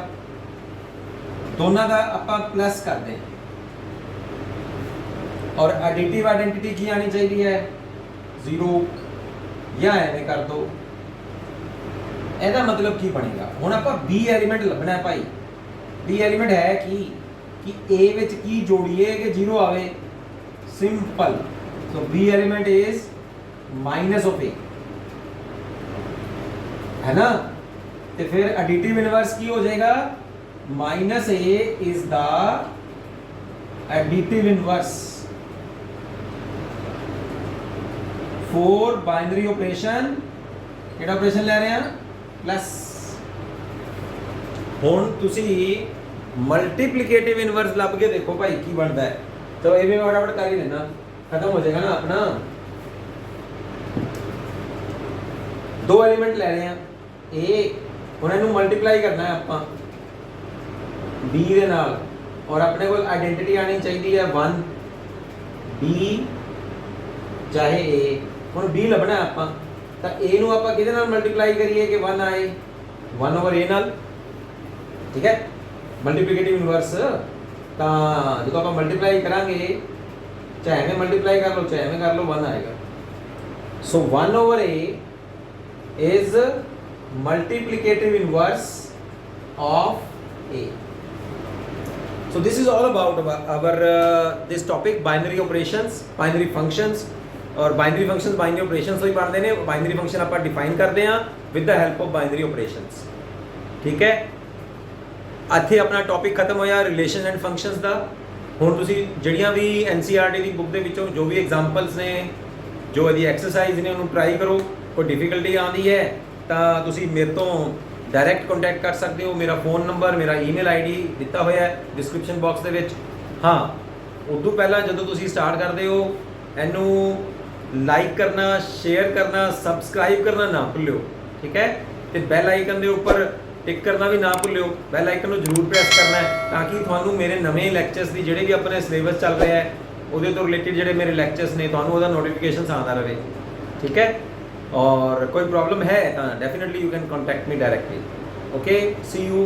ਦੋਨਾਂ ਦਾ ਆਪਾਂ ਪਲੱਸ ਕਰਦੇ ਹਾਂ। और एडिटिव आइडेंटिटी की आनी चाहिए है 0 या एवें कर दो। ਇਹਦਾ मतलब की बनेगा ਹੁਣ ਆਪਾਂ B एलिमेंट ਲੱਭਣਾ है भाई। B एलिमेंट है कि A ਵਿੱਚ ਕੀ ਜੋੜੀਏ ਕਿ 0 ਆਵੇ। Simple, so B element is minus of A, है ना। तो फिर एडिटिव इनवर्स की हो जाएगा minus A is the additive inverse for binary operation. ਕਿਹੜਾ ऑपरेशन ले रहे हैं प्लस। ਹੁਣ ਤੁਸੀਂ मल्टीप्लिकेटिव इनवर्स ਲੱਭ ਕੇ ਦੇਖੋ ਭਾਈ ਕੀ ਬਣਦਾ ਹੈ। तो ये भी मैं फटाफट कर ही देना, खत्म हो जाएगा ना अपना। दो एलिमेंट ले रहे हैं ए, हुण इहनूं मल्टीप्लाई करना है आपां बी दे नाल और अपने कोल आइडेंटिटी आनी चाहिए है 1 बी चाहे ए। हुण बी लभना है आपां ਤਾਂ a ਨੂੰ ਆਪਾਂ ਕਿਹਦੇ ਨਾਲ ਮਲਟੀਪਲਾਈ ਕਰੀਏ ਕਿ 1 ਆਏ 1 ਓਵਰ a ਨਾਲ, ਠੀਕ ਹੈ। ਮਲਟੀਪਲੀਕੇਟਿਵ ਇਨਵਰਸ ਤਾਂ ਜਦੋਂ ਆਪਾਂ ਮਲਟੀਪਲਾਈ ਕਰਾਂਗੇ ਚਾਹੇ ਐਵੇਂ ਮਲਟੀਪਲਾਈ ਕਰ ਲਓ ਚਾਹੇ ਐਵੇਂ ਕਰ ਲਓ 1 ਆਏਗਾ। ਸੋ 1 over a is multiplicative inverse of a. So this is all about our this topic binary operations, binary functions। और बाइनरी फंक्शंस बाइनरी ऑपरेशंस तो ही पढ़ते हैं। बाइनरी फंक्शन आप डिफाइन करते हैं with the help of binary operations, ठीक है। ਇੱਥੇ ਆਪਣਾ ਟੌਪਿਕ ਖਤਮ ਹੋਇਆ ਰਿਲੇਸ਼ਨ ਐਂਡ ਫੰਕਸ਼ਨਸ ਦਾ। ਹੁਣ ਤੁਸੀਂ ਜਿਹੜੀਆਂ ਵੀ NCERT ਦੀ ਬੁੱਕ ਦੇ ਵਿੱਚੋਂ ਜੋ ਵੀ ਐਗਜ਼ਾਮਪਲਸ ਨੇ, ਜੋ ਇਹਦੀ ਐਕਸਰਸਾਈਜ਼ ਨੇ, ਉਹਨੂੰ ਟਰਾਈ ਕਰੋ। ਕੋਈ ਡਿਫਿਕਲਟੀ ਆਉਂਦੀ ਹੈ ਤਾਂ ਤੁਸੀਂ ਮੇਰੇ ਤੋਂ ਡਾਇਰੈਕਟ ਕੰਟੈਕਟ ਕਰ ਸਕਦੇ ਹੋ। ਮੇਰਾ ਫੋਨ ਨੰਬਰ, ਮੇਰਾ ਈਮੇਲ ਆਈਡੀ ਦਿੱਤਾ ਹੋਇਆ ਹੈ ਡਿਸਕ੍ਰਿਪਸ਼ਨ ਬਾਕਸ ਦੇ ਵਿੱਚ। ਹਾਂ, ਉਦੋਂ ਪਹਿਲਾਂ ਜਦੋਂ ਤੁਸੀਂ ਸਟਾਰਟ ਕਰਦੇ ਹੋ ਇਹਨੂੰ ਲਾਈਕ ਕਰਨਾ, ਸ਼ੇਅਰ ਕਰਨਾ, ਸਬਸਕ੍ਰਾਈਬ ਕਰਨਾ ਨਾ ਭੁੱਲਿਓ, ਠੀਕ ਹੈ। ਤੇ ਬੈਲ ਆਈਕਨ ਦੇ ਉੱਪਰ ਟਿਕ ਕਰਨਾ ਵੀ ਨਾ ਭੁੱਲਿਓ। ਬੈਲ ਆਈਕਨ ਨੂੰ ਜ਼ਰੂਰ ਪ੍ਰੈਸ ਕਰਨਾ ਹੈ ਤਾਂ ਕਿ ਤੁਹਾਨੂੰ ਮੇਰੇ ਨਵੇਂ ਲੈਕਚਰਸ ਦੀ ਜਿਹੜੇ ਵੀ ਆਪਣੇ ਸਿਲੇਬਸ ਚੱਲ ਰਿਹਾ ਹੈ ਉਹਦੇ ਤੋਂ ਰਿਲੇਟਡ ਜਿਹੜੇ ਮੇਰੇ ਲੈਕਚਰਸ ਨੇ ਤੁਹਾਨੂੰ ਉਹਦਾ ਨੋਟੀਫਿਕੇਸ਼ਨਸ ਆਉਂਦਾ ਰਹੇ, ਠੀਕ ਹੈ। और कोई प्रॉब्लम है तो definitely you can contact me directly. Okay, see you.